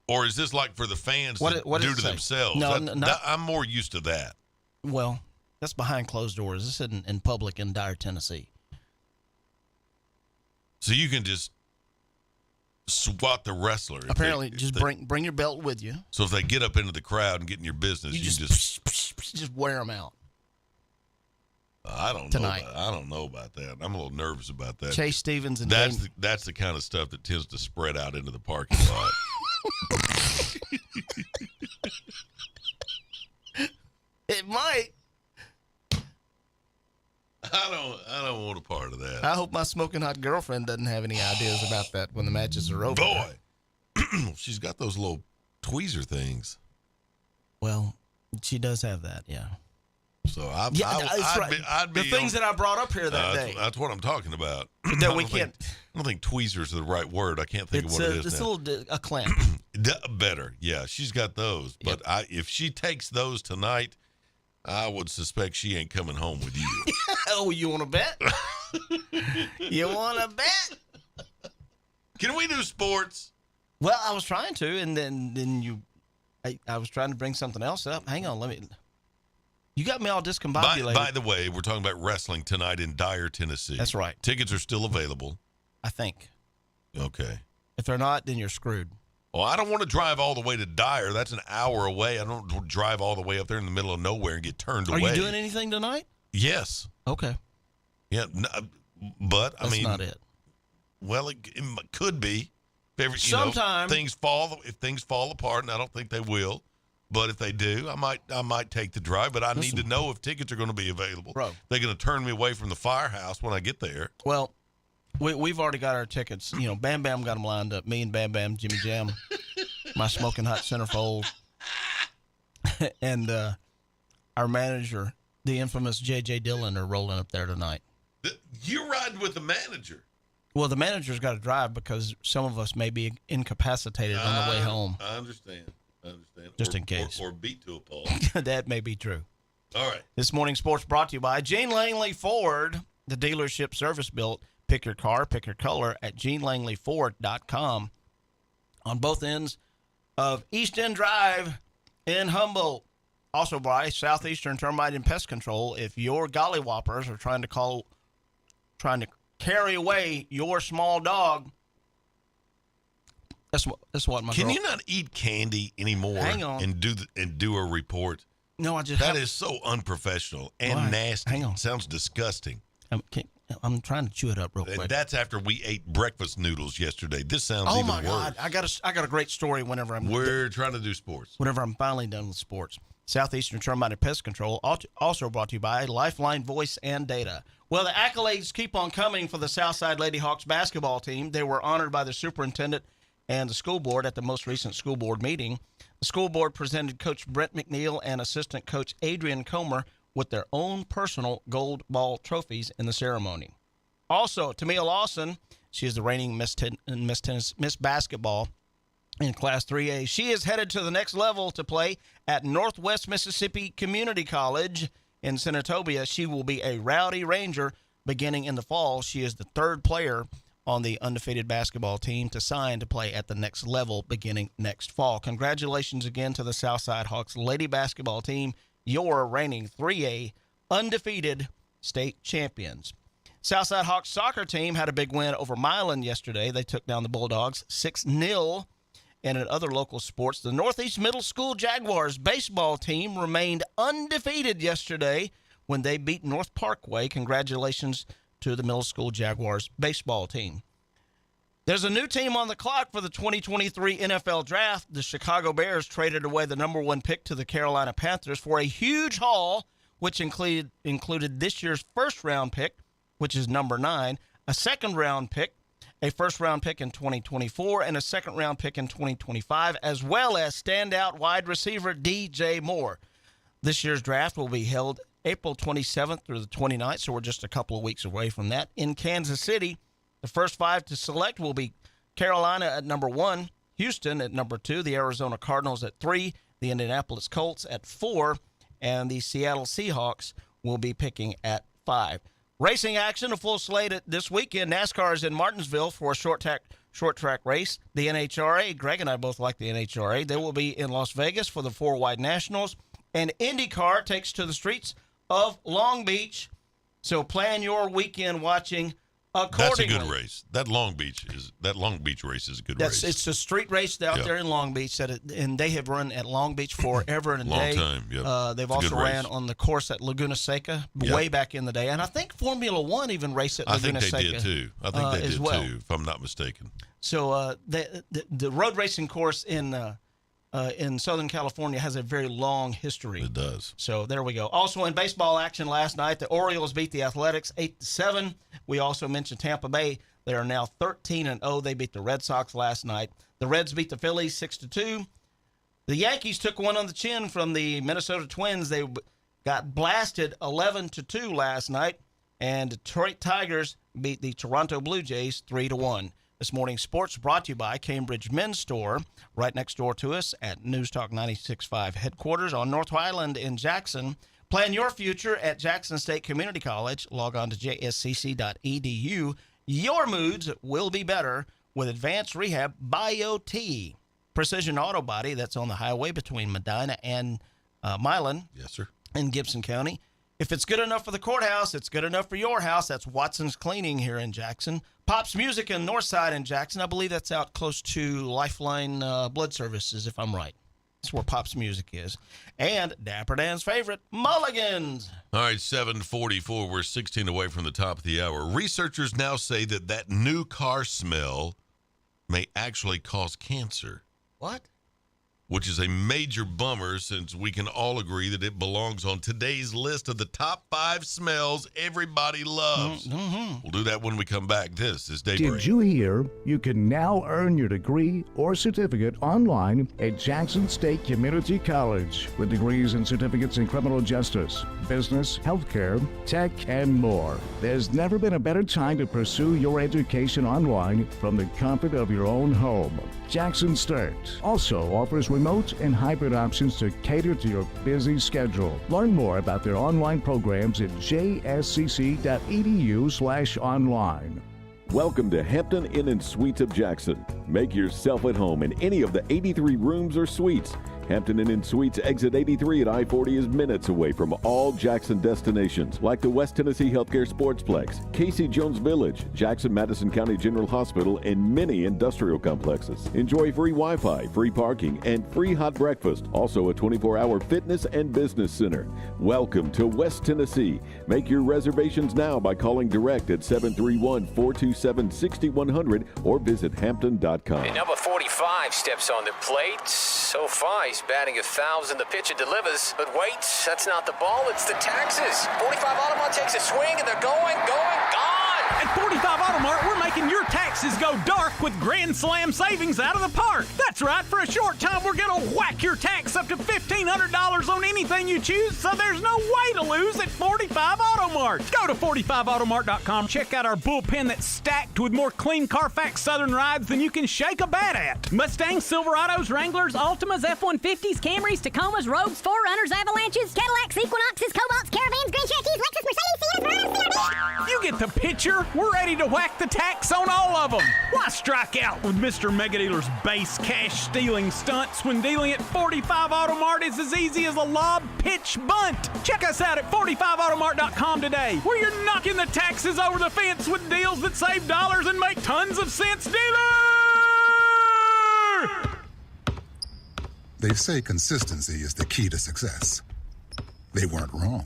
Or is this like for the fans to do to themselves? No, I'm more used to that. Well, that's behind closed doors. This isn't in public in Dyer, Tennessee. So you can just swat the wrestler. Apparently, bring your belt with you. So if they get up into the crowd and get in your business, you just wear them out. I don't tonight. I don't know about that. I'm a little nervous about that. Chase Stevens and that's the kind of stuff that tends to spread out into the parking lot. It might. I don't want a part of that. I hope my smoking hot girlfriend doesn't have any ideas about that when the matches are over. Boy, she's got those little tweezer things. Well, she does have that, yeah. So I'd the be things that I brought up here that day. That's what I'm talking about. That we can't. I don't think tweezers are the right word. I can't think of what it is. It's now. a clamp. Better, yeah. She's got those, but if she takes those tonight, I would suspect she ain't coming home with you. Oh, you want to bet? You want to bet? Can we do sports? Well, I was trying to, and then you, I was trying to bring something else up. Hang on, you got me all discombobulated. By the way, we're talking about wrestling tonight in Dyer, Tennessee. That's right. Tickets are still available. I think. Okay. If they're not, then you're screwed. Well, I don't want to drive all the way to Dyer. That's an hour away. I don't drive all the way up there in the middle of nowhere and get turned away. Are you doing anything tonight? Yes. Okay. Yeah, but That's not it. Well, it could be. Sometime if things fall apart, and I don't think they will. But if they do, I might take the drive. But I need to know if tickets are going to be available. Bro. They're going to turn me away from the firehouse when I get there. Well, we've already got our tickets. You know, Bam Bam got them lined up. Me and Bam Bam, Jimmy Jam, my smoking hot centerfold, and our manager, the infamous J.J. Dillon, are rolling up there tonight. You're riding with the manager. Well, the manager's got to drive because some of us may be incapacitated on the way home. I understand. Just in case. Or beat to a pulp. That may be true. All right. This morning's sports brought to you by Gene Langley Ford, the dealership service built. Pick your car, pick your color at GeneLangleyFord.com. On both ends of East End Drive in Humboldt. Also by Southeastern Termite and Pest Control. If your gollywhoppers are trying to carry away your small dog, that's what my. Can you not eat candy anymore? Hang on. and do a report? No, that is so unprofessional and nasty. Hang on. Sounds disgusting. I'm trying to chew it up real quick. And that's after we ate breakfast noodles yesterday. This sounds even worse. Oh my God! I got a great story. We're trying to do sports. Whenever I'm finally done with sports. Southeastern Termite and Pest Control, also brought to you by Lifeline Voice and Data. Well, the accolades keep on coming for the Southside Lady Hawks basketball team. They were honored by the superintendent and the school board at the most recent school board meeting. The school board presented Coach Brett McNeil and assistant coach Adrian Comer with their own personal gold ball trophies in the ceremony. Also, Tamia Lawson, she is the reigning Miss Basketball in Class 3A. She is headed to the next level to play at Northwest Mississippi Community College in Senatobia. She will be a Rowdy Ranger beginning in the fall. She is the third player on the undefeated basketball team to sign to play at the next level beginning next fall. Congratulations again to the Southside Hawks lady basketball team, your reigning 3A undefeated state champions. Southside Hawks soccer team had a big win over Milan yesterday. They took down the Bulldogs 6-0. And in other local sports, the Northeast Middle School Jaguars baseball team remained undefeated yesterday when they beat North Parkway. Congratulations to the Middle School Jaguars baseball team. There's a new team on the clock for the 2023 NFL Draft. The Chicago Bears traded away the number one pick to the Carolina Panthers for a huge haul, which included this year's first-round pick, which is number 9, a second-round pick, a first-round pick in 2024, and a second-round pick in 2025, as well as standout wide receiver DJ Moore. This year's draft will be held April 27th through the 29th, so we're just a couple of weeks away from that. In Kansas City, the first 5 to select will be Carolina at number 1, Houston at number 2, the Arizona Cardinals at 3, the Indianapolis Colts at 4, and the Seattle Seahawks will be picking at 5. Racing action, a full slate this weekend. NASCAR is in Martinsville for a short track race. The NHRA, Greg and I both like the NHRA. They will be in Las Vegas for the 4 Wide Nationals. And IndyCar takes to the streets of Long Beach. So plan your weekend watching That's a good accordingly. race. That Long Beach race is a good race. It's a street race out Yeah. there in Long Beach, and they have run at Long Beach forever and a Long day. time, yep. They've It's a good also ran race. on the course at Laguna Seca way back in the day, and I think Formula One even raced at I Laguna think they Seca. did too. I think they as did well. too, if I'm not mistaken. So the road racing course in Southern California has a very long history. It does. So there we go. Also in baseball action last night, the Orioles beat the Athletics 8-7. We also mentioned Tampa Bay. They are now 13-0. They beat the Red Sox last night. The Reds beat the Phillies 6-2. The Yankees took one on the chin from the Minnesota Twins. They got blasted 11-2 last night, and Detroit Tigers beat the Toronto Blue Jays 3-1. This morning's sports brought to you by Cambridge Men's Store, right next door to us at News Talk 96.5 headquarters on North Highland in Jackson. Plan your future at Jackson State Community College. Log on to jscc.edu. Your moods will be better with Advanced Rehab BioT. Precision Auto Body, that's on the highway between Medina and Milan. Yes, sir. In Gibson County. If it's good enough for the courthouse, it's good enough for your house. That's Watson's Cleaning here in Jackson. Pop's Music in Northside in Jackson. I believe that's out close to Lifeline Blood Services, if I'm right. That's where Pop's Music is. And Dapper Dan's favorite, Mulligan's. All right, 7:44. We're 16 away from the top of the hour. Researchers now say that new car smell may actually cause cancer. What? Which is a major bummer since we can all agree that it belongs on today's list of the top 5 smells everybody loves. Mm-hmm. We'll do that when we come back. This is Daybreak. Did you hear you can now earn your degree or certificate online at Jackson State Community College with degrees and certificates in criminal justice, business, healthcare, tech, and more. There's never been a better time to pursue your education online from the comfort of your own home. Jackson State also offers remote and hybrid options to cater to your busy schedule. Learn more about their online programs at jscc.edu/online. Welcome to Hampton Inn & Suites of Jackson. Make yourself at home in any of the 83 rooms or suites. Hampton Inn & Suites exit 83 at I-40 is minutes away from all Jackson destinations like the West Tennessee Healthcare Sportsplex, Casey Jones Village, Jackson Madison County General Hospital, and many industrial complexes. Enjoy free Wi-Fi, free parking, and free hot breakfast. Also a 24-hour fitness and business center. Welcome to West Tennessee. Make your reservations now by calling direct at 731-427-6100 or visit hampton.com. And number 45 steps on the plate. So far, he's batting 1,000. The pitcher delivers. But wait, that's not the ball. It's the taxes. 45 Automart takes a swing, and they're gone. At 45 Automart, we're making your taxes go dark with Grand Slam savings out of the park. That's right. For a short time, we're going to whack your tax up to $1,500 on anything you choose, so there's no way to lose at 45 Automart. Go to 45automart.com. Check out our bullpen that's stacked with more clean Carfax Southern rides than you can shake a bat at. Mustangs, Silverados, Wranglers, Altimas, F-150s, Camrys, Tacomas, Rogues, 4Runners, Avalanches, Cadillacs, Equinoxes, Cobalts, Caravans, Grand Cherokees, Lexus, Mercedes, Sierras, CRV. You get the picture. We're ready to whack the tax on all of them. Why strike out with Mr. Mega Dealer's base cash stealing stunts when dealing at 45 Automart is as easy as a lob, pitch, bunt? Check us out at 45automart.com today, where you're knocking the taxes over the fence with deals that save dollars and make tons of sense. Dealer! They say consistency is the key to success. They weren't wrong.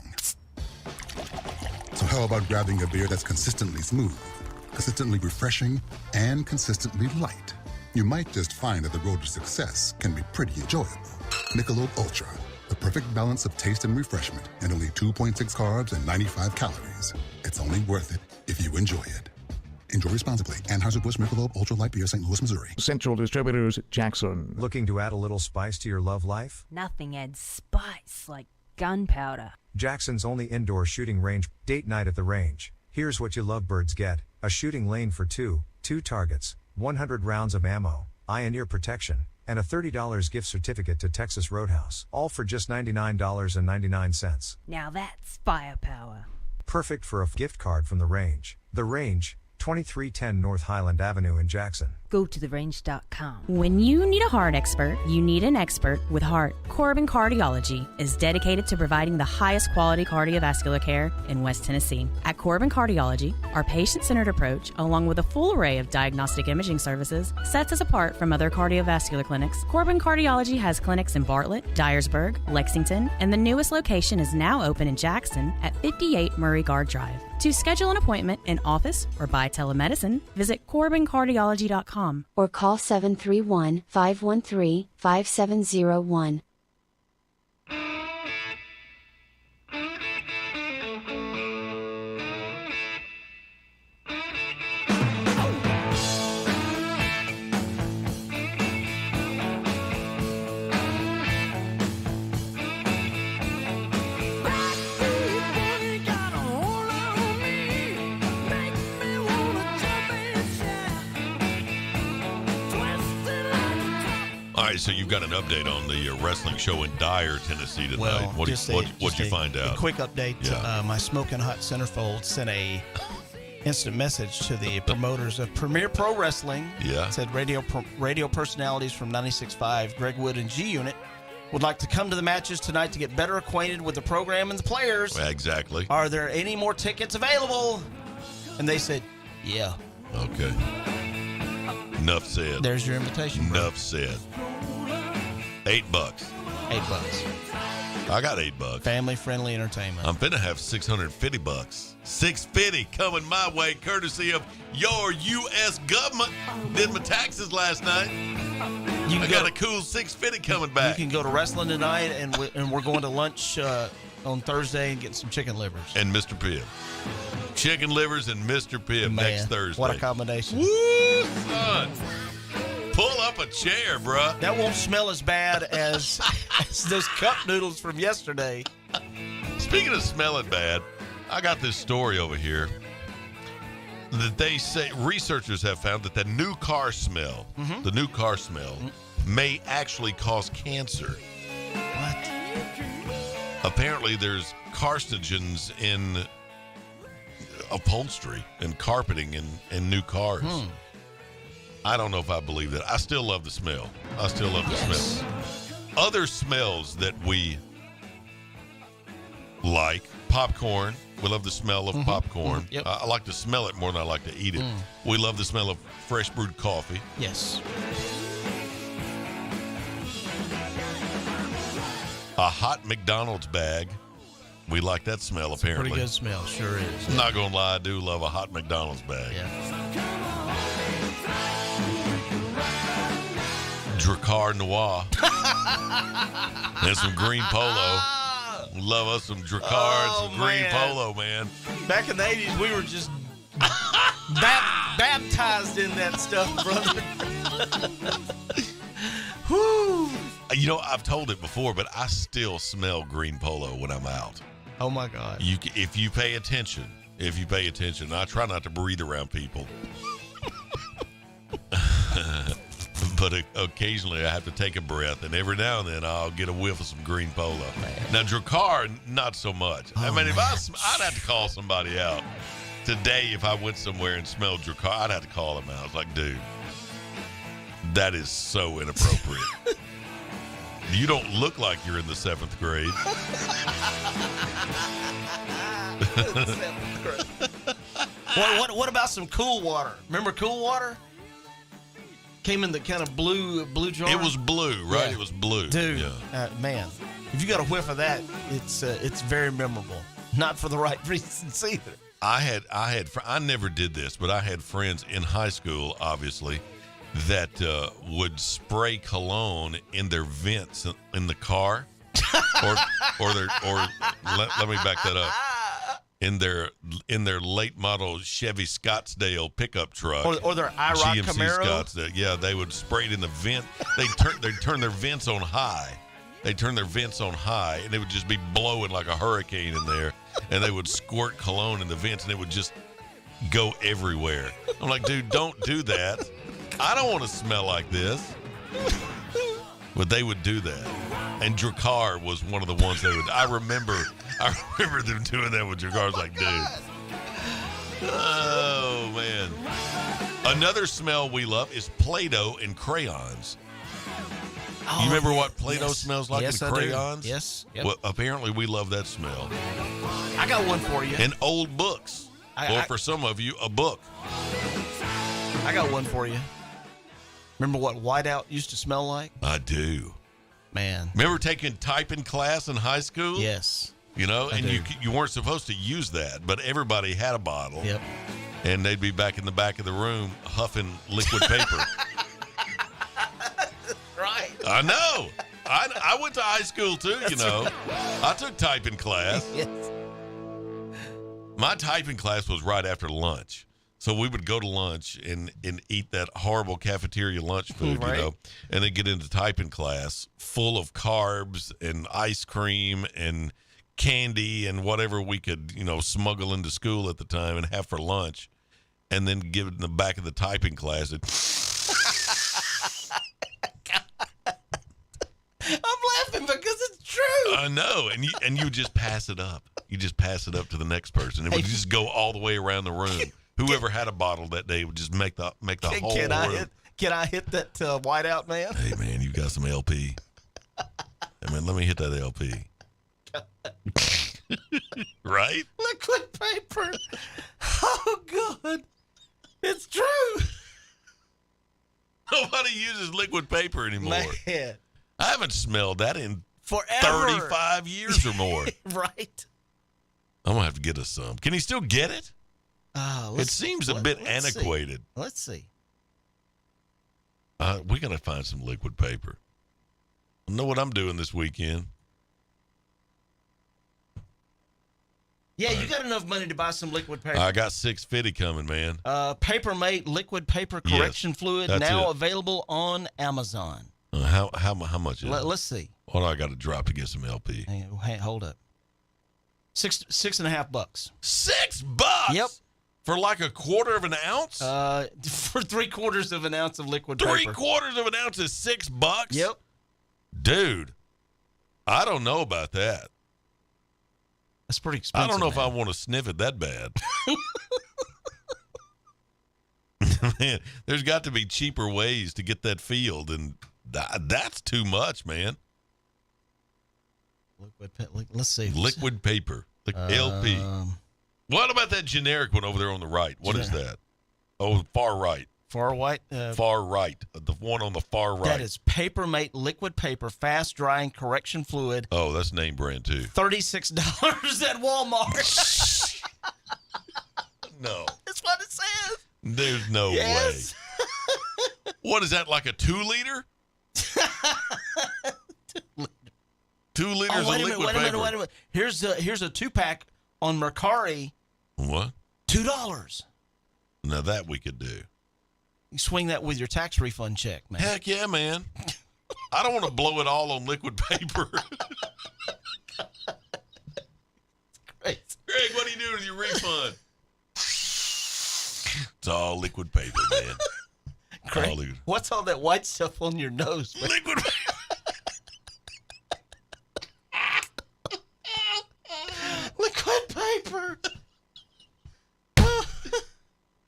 So how about grabbing a beer that's consistently smooth, consistently refreshing, and consistently light? You might just find that the road to success can be pretty enjoyable. Michelob Ultra, the perfect balance of taste and refreshment, and only 2.6 carbs and 95 calories. It's only worth it if you enjoy it. Enjoy responsibly. Anheuser-Busch Michelob Ultra Light Beer, St. Louis, Missouri. Central Distributors, Jackson. Looking to add a little spice to your love life? Nothing adds spice like gunpowder. Jackson's only indoor shooting range. Date night at the range. Here's what you lovebirds get. A shooting lane for two targets, 100 rounds of ammo, eye and ear protection, and a $30 gift certificate to Texas Roadhouse. All for just $99.99. Now that's firepower. Perfect for a gift card from the range. The range, 2310 North Highland Avenue in Jackson. Go to therange.com. When you need a heart expert, you need an expert with heart. Corbin Cardiology is dedicated to providing the highest quality cardiovascular care in West Tennessee. At Corbin Cardiology, our patient-centered approach, along with a full array of diagnostic imaging services, sets us apart from other cardiovascular clinics. Corbin Cardiology has clinics in Bartlett, Dyersburg, Lexington, and the newest location is now open in Jackson at 58 Murray Guard Drive. To schedule an appointment in office or by telemedicine, visit CorbinCardiology.com. Or call 731-513-5701. All right, so you've got an update on the wrestling show in Dyer, Tennessee tonight. Well, What'd you find out? A quick update. Yeah. My Smoking Hot Centerfold sent a instant message to the promoters of Premier Pro Wrestling. Yeah. It said radio personalities from 96.5, Greg Wood and G Unit, would like to come to the matches tonight to get better acquainted with the program and the players. Exactly. Are there any more tickets available? And they said, yeah. Okay. Enough said. There's your invitation, bro. Enough said. $8. $8. I got $8. Family-friendly entertainment. I'm finna have $650. $650 coming my way, courtesy of your U.S. government. Did my taxes last night. I got a cool $650 coming back. You can go to wrestling tonight, and we're going to lunch on Thursday and get some chicken livers. And Mr. Pibb. Chicken livers and Mr. Pibb next Thursday. What a combination. Woo, son. Pull up a chair, bruh. That won't smell as bad as those cup noodles from yesterday. Speaking of smelling bad, I got this story over here that they say researchers have found that the new car smell, may actually cause cancer. What? Apparently, there's carcinogens in upholstery and carpeting in new cars. I don't know if I believe that. I still love the smell. Smell. Other smells that we like, popcorn. We love the smell of popcorn. Yep. I like to smell it more than I like to eat it. We love the smell of fresh brewed coffee. Yes. A hot McDonald's bag. We like that smell, apparently. Pretty good smell, sure is. I'm not going to lie, I do love a hot McDonald's bag. Yeah. Dracar Noir. And some green polo. Love us some Dracar and some green polo, man. Back in the 80s, we were just baptized in that stuff, brother. Whew. You know, I've told it before, but I still smell green polo when I'm out. Oh, my God. If you pay attention, I try not to breathe around people. But occasionally I have to take a breath, and every now and then I'll get a whiff of some green polo. Now, Dracar, not so much. I'd have to call somebody out. Today, if I went somewhere and smelled Dracar, I'd have to call them out. I was like, dude, that is so inappropriate. You don't look like you're in the 7th grade. What about some Cool Water? Remember Cool Water? Came in the kind of blue jar. It was blue, right? Yeah. It was blue. Dude, yeah. Man, if you got a whiff of that, it's very memorable. Not for the right reasons either. I never did this, but I had friends in high school, obviously, that would spray cologne in their vents in the car, or let me back that up. In their late model Chevy Scottsdale pickup truck, or their IROC GMC Camaro. Scottsdale, yeah, they would spray it in the vent. They turn their vents on high. They turn their vents on high, and it would just be blowing like a hurricane in there. And they would squirt cologne in the vents, and it would just go everywhere. I'm like, dude, don't do that. I don't want to smell like this. But they would do that. And Dracar was one of the ones they would. I remember them doing that with Dracar. I was like, dude. Oh, man. Another smell we love is Play-Doh and crayons. You remember what Play-Doh smells like Yes, in I do. crayons? Yes. Yep. Well, apparently we love that smell. I got one for you. And old books. Or for some of you, a book. I got one for you. Remember what whiteout used to smell like? I do. Man. Remember taking typing class in high school? Yes. You know, I and do. you weren't supposed to use that, but everybody had a bottle. Yep. And they'd be back in the back of the room huffing liquid paper. Right. I know. I went to high school too, you know. I took typing class. Yes. My typing class was right after lunch. So we would go to lunch and eat that horrible cafeteria lunch food, Right. you know, and then get into typing class full of carbs and ice cream and candy and whatever we could, you know, smuggle into school at the time and have for lunch, and then give it in the back of the typing class. And I'm laughing because it's true. I know, and you just pass it up. You just pass it up to the next person. It would just go all the way around the room. Whoever had a bottle that day would just make the whole room. Can I hit that whiteout, man? Hey man, you got some LP? Hey man, let me hit that LP. Right? Liquid paper. Oh God, it's true. Nobody uses liquid paper anymore. Man, I haven't smelled that in forever. 35 years or more. Right. I'm gonna have to get us some. Can he still get it? Oh, It seems a bit let's see. antiquated. Let's see. We gotta find some liquid paper. I know what I'm doing this weekend. Yeah, you got enough money to buy some liquid paper. I got $650 coming, man. Paper Mate liquid paper Yes, correction fluid that's now it. available on Amazon. How much is it? Let's see. What do I got to drop to get some LP? Hey, hold up. $6.50. $6? Yep. For like a quarter of an ounce? For 3/4 of an ounce of liquid paper. 3/4 of an ounce is $6? Yep. Dude, I don't know about that. That's pretty expensive. I don't know if man. I want to sniff it that bad. Man, there's got to be cheaper ways to get that filled, and that's too much, man. Let's see. Liquid paper, LP. What about that generic one over there on the right? What is that? Oh, far right. Far right? Far right. The one on the far right. That is Paper Mate liquid paper, fast drying correction fluid. Oh, that's name brand too. $36 at Walmart. No. That's what it says. There's no Yes. way. What is that, like a 2 liter? 2 liters of liquid wait a paper. minute. Here's a 2-pack on Mercari. What? $2. Now that we could do. You swing that with your tax refund check, man. Heck yeah, man. I don't want to blow it all on liquid paper. Great. Greg, what are you doing with your refund? It's all liquid paper, man. Greg, All liquid. what's all that white stuff on your nose, man? Liquid Liquid paper.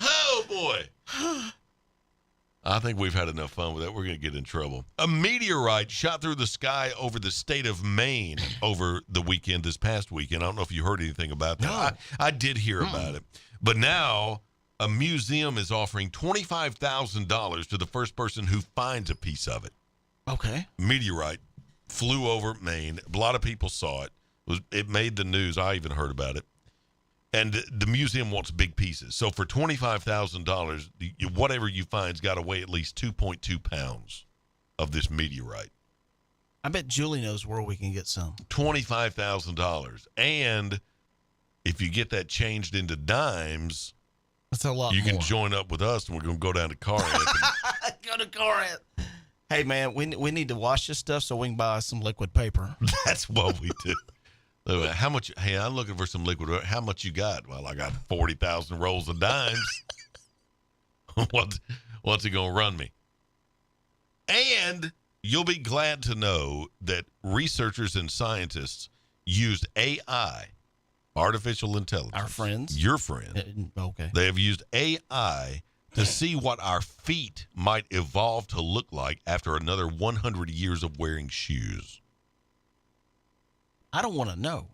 Oh, boy. I think we've had enough fun with that. We're going to get in trouble. A meteorite shot through the sky over the state of Maine over the weekend, this past weekend. I don't know if you heard anything about that. No. I did hear about it. But now a museum is offering $25,000 to the first person who finds a piece of it. Okay. Meteorite flew over Maine. A lot of people saw it. It made the news. I even heard about it. And the museum wants big pieces. So for $25,000, whatever you find's got to weigh at least 2.2 pounds of this meteorite. I bet Julie knows where we can get some. $25,000. And if you get that changed into dimes, that's a lot you more. can join up with us, and we're going to go down to Corinth. Go to Corinth. Hey, man, we need to wash this stuff so we can buy some liquid paper. That's what we do. How much? Hey, I'm looking for some liquid. How much you got? Well, I got 40,000 rolls of dimes. What's it going to run me? And you'll be glad to know that researchers and scientists used AI, artificial intelligence. Our friends. Your friend. Okay. They have used AI to see what our feet might evolve to look like after another 100 years of wearing shoes. I don't want to know.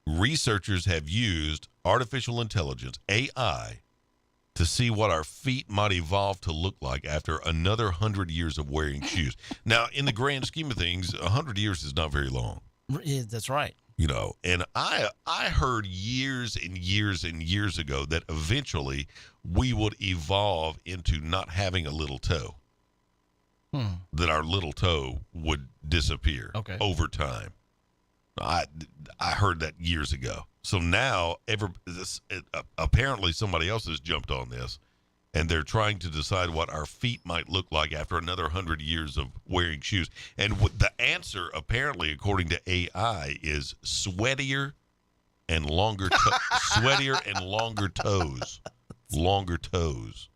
Researchers have used artificial intelligence, AI, to see what our feet might evolve to look like after another 100 years of wearing shoes. Now, in the grand scheme of things, 100 years is not very long. Yeah, that's right. You know, and I heard years and years and years ago that eventually we would evolve into not having a little toe. That our little toe would disappear over time. I heard that years ago. So now apparently somebody else has jumped on this, and they're trying to decide what our feet might look like after another 100 years of wearing shoes. And the answer, apparently, according to AI, is sweatier and longer sweatier and longer toes. Longer toes.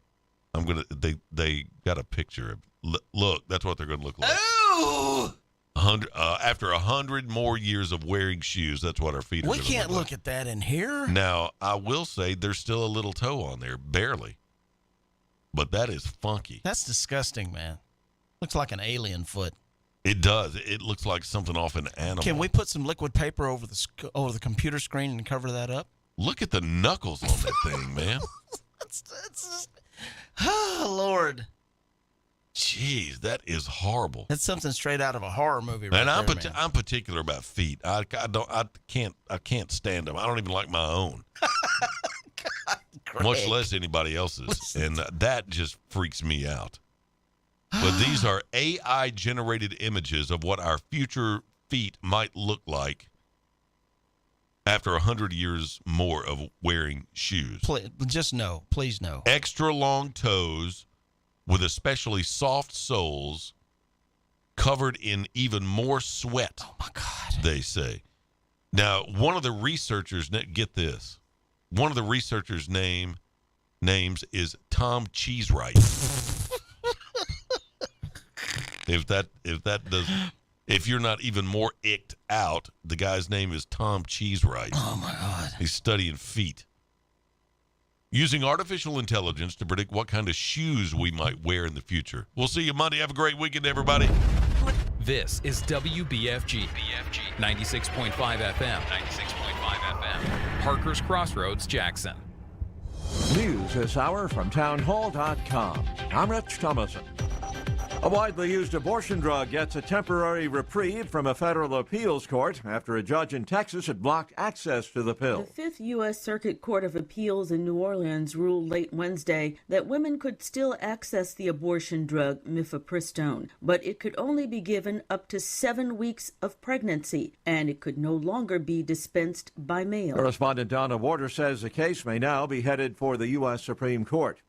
They got a picture of. Look, that's what they're going to look like. Ooh! After 100 more years of wearing shoes, that's what our feet are. We can't look at that in here. Now, I will say there's still a little toe on there, barely. But that is funky. That's disgusting, man. Looks like an alien foot. It does. It looks like something off an animal. Can we put some liquid paper over the computer screen and cover that up? Look at the knuckles on that thing, man. It's just, oh, Lord. Jeez, that is horrible. That's something straight out of a horror movie, right? And I'm there, I'm particular about feet. I can't stand them. I don't even like my own. God, much less anybody else's, and that just freaks me out. But these are AI generated images of what our future feet might look like after 100 years more of wearing shoes. Just no, please no. Extra long toes with especially soft soles covered in even more sweat. Oh, my God. They say. Now, one of the researchers, get this, one of the researchers' names is Tom Cheesewright. If you're not even more icked out, the guy's name is Tom Cheesewright. Oh, my God. He's studying feet. Using artificial intelligence to predict what kind of shoes we might wear in the future. We'll see you Monday. Have a great weekend, everybody. This is WBFG 96.5 FM. 96.5 FM. Parker's Crossroads, Jackson. News this hour from townhall.com. I'm Rich Thomason. A widely used abortion drug gets a temporary reprieve from a federal appeals court after a judge in Texas had blocked access to the pill. The Fifth U.S. Circuit Court of Appeals in New Orleans ruled late Wednesday that women could still access the abortion drug mifepristone, but it could only be given up to 7 weeks of pregnancy, and it could no longer be dispensed by mail. Correspondent Donna Warder says the case may now be headed for the U.S. Supreme Court.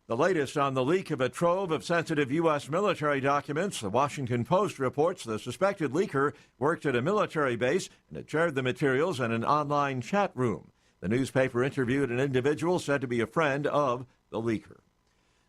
The latest on the leak of a trove of sensitive U.S. military documents, the Washington Post reports the suspected leaker worked at a military base and had shared the materials in an online chat room. The newspaper interviewed an individual said to be a friend of the leaker.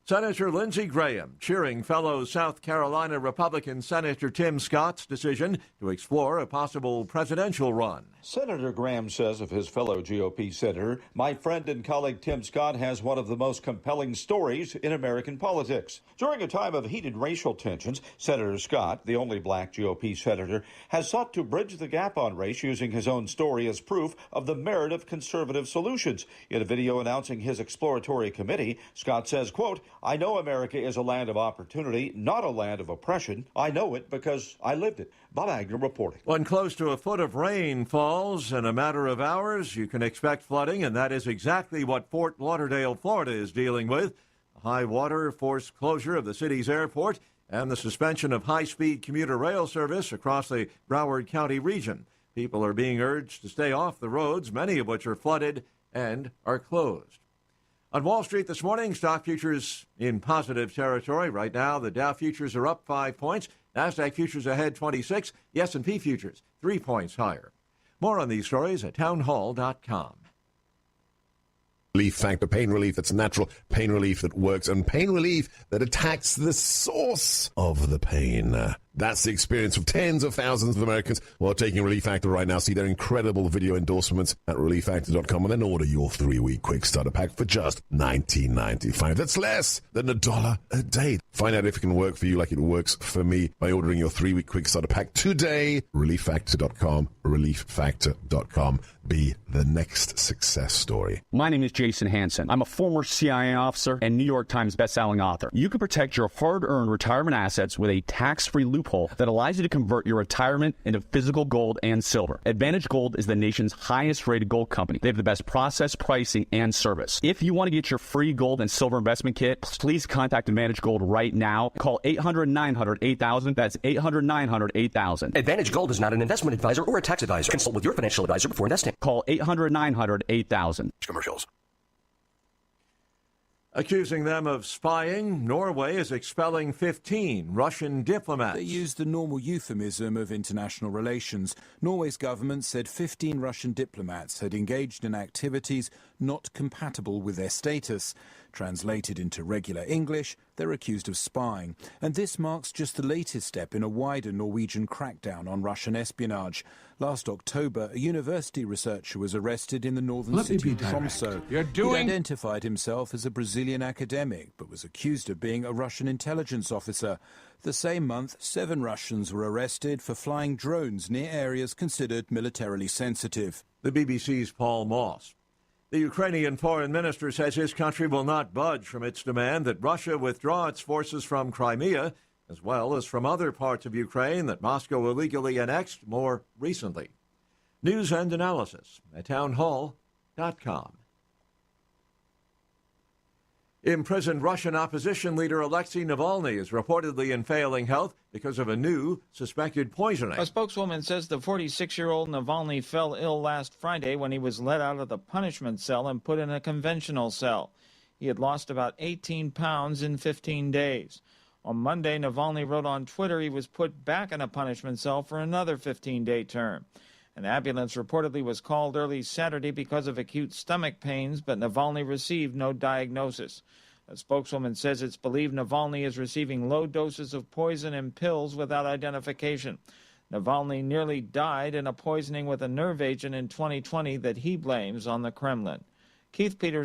Senator Lindsey Graham cheering fellow South Carolina Republican Senator Tim Scott's decision to explore a possible presidential run. Senator Graham says of his fellow GOP senator, "My friend and colleague Tim Scott has one of the most compelling stories in American politics." During a time of heated racial tensions, Senator Scott, the only black GOP senator, has sought to bridge the gap on race using his own story as proof of the merit of conservative solutions. In a video announcing his exploratory committee, Scott says, quote, "I know America is a land of opportunity, not a land of oppression. I know it because I lived it." Bob Agnew reporting. When close to a foot of rain falls in a matter of hours, you can expect flooding, and that is exactly what Fort Lauderdale, Florida is dealing with. High water, forced closure of the city's airport, and the suspension of high-speed commuter rail service across the Broward County region. People are being urged to stay off the roads, many of which are flooded and are closed. On Wall Street this morning, stock futures in positive territory. Right now, the Dow futures are up 5 points. NASDAQ futures ahead 26. The S&P futures 3 points higher. More on these stories at townhall.com. Relief Factor, pain relief that's natural, pain relief that works, and pain relief that attacks the source of the pain. That's the experience of tens of thousands of Americans who are taking Relief Factor right now. See their incredible video endorsements at relieffactor.com and then order your 3-week quick starter pack for just $19.95. That's less than $1 a day. Find out if it can work for you like it works for me by ordering your 3-week quick starter pack today. Relieffactor.com, relieffactor.com. Be the next success story. My name is Jason Hansen. I'm a former CIA officer and New York Times bestselling author. You can protect your hard-earned retirement assets with a tax-free loophole that allows you to convert your retirement into physical gold and silver. Advantage Gold is the nation's highest-rated gold company. They have the best process, pricing, and service. If you want to get your free gold and silver investment kit, please contact Advantage Gold right now. Call 800-900-8000. That's 800-900-8000. Advantage Gold is not an investment advisor or a tax advisor. Consult with your financial advisor before investing. Call 800-900-8000. Commercials. Accusing them of spying, Norway is expelling 15 Russian diplomats. They used the normal euphemism of international relations. Norway's government said 15 Russian diplomats had engaged in activities not compatible with their status. Translated into regular English, they're accused of spying. And this marks just the latest step in a wider Norwegian crackdown on Russian espionage. Last October, a university researcher was arrested in the northern city of Tromsø. He identified himself as a Brazilian academic, but was accused of being a Russian intelligence officer. The same month, 7 Russians were arrested for flying drones near areas considered militarily sensitive. The BBC's Paul Moss. The Ukrainian foreign minister says his country will not budge from its demand that Russia withdraw its forces from Crimea, as well as from other parts of Ukraine that Moscow illegally annexed more recently. News and analysis at townhall.com. Imprisoned Russian opposition leader Alexei Navalny is reportedly in failing health because of a new suspected poisoning. A spokeswoman says the 46-year-old Navalny fell ill last Friday when he was let out of the punishment cell and put in a conventional cell. He had lost about 18 pounds in 15 days. On Monday, Navalny wrote on Twitter he was put back in a punishment cell for another 15-day term. An ambulance reportedly was called early Saturday because of acute stomach pains, but Navalny received no diagnosis. A spokeswoman says it's believed Navalny is receiving low doses of poison in pills without identification. Navalny nearly died in a poisoning with a nerve agent in 2020 that he blames on the Kremlin. Keith Peters.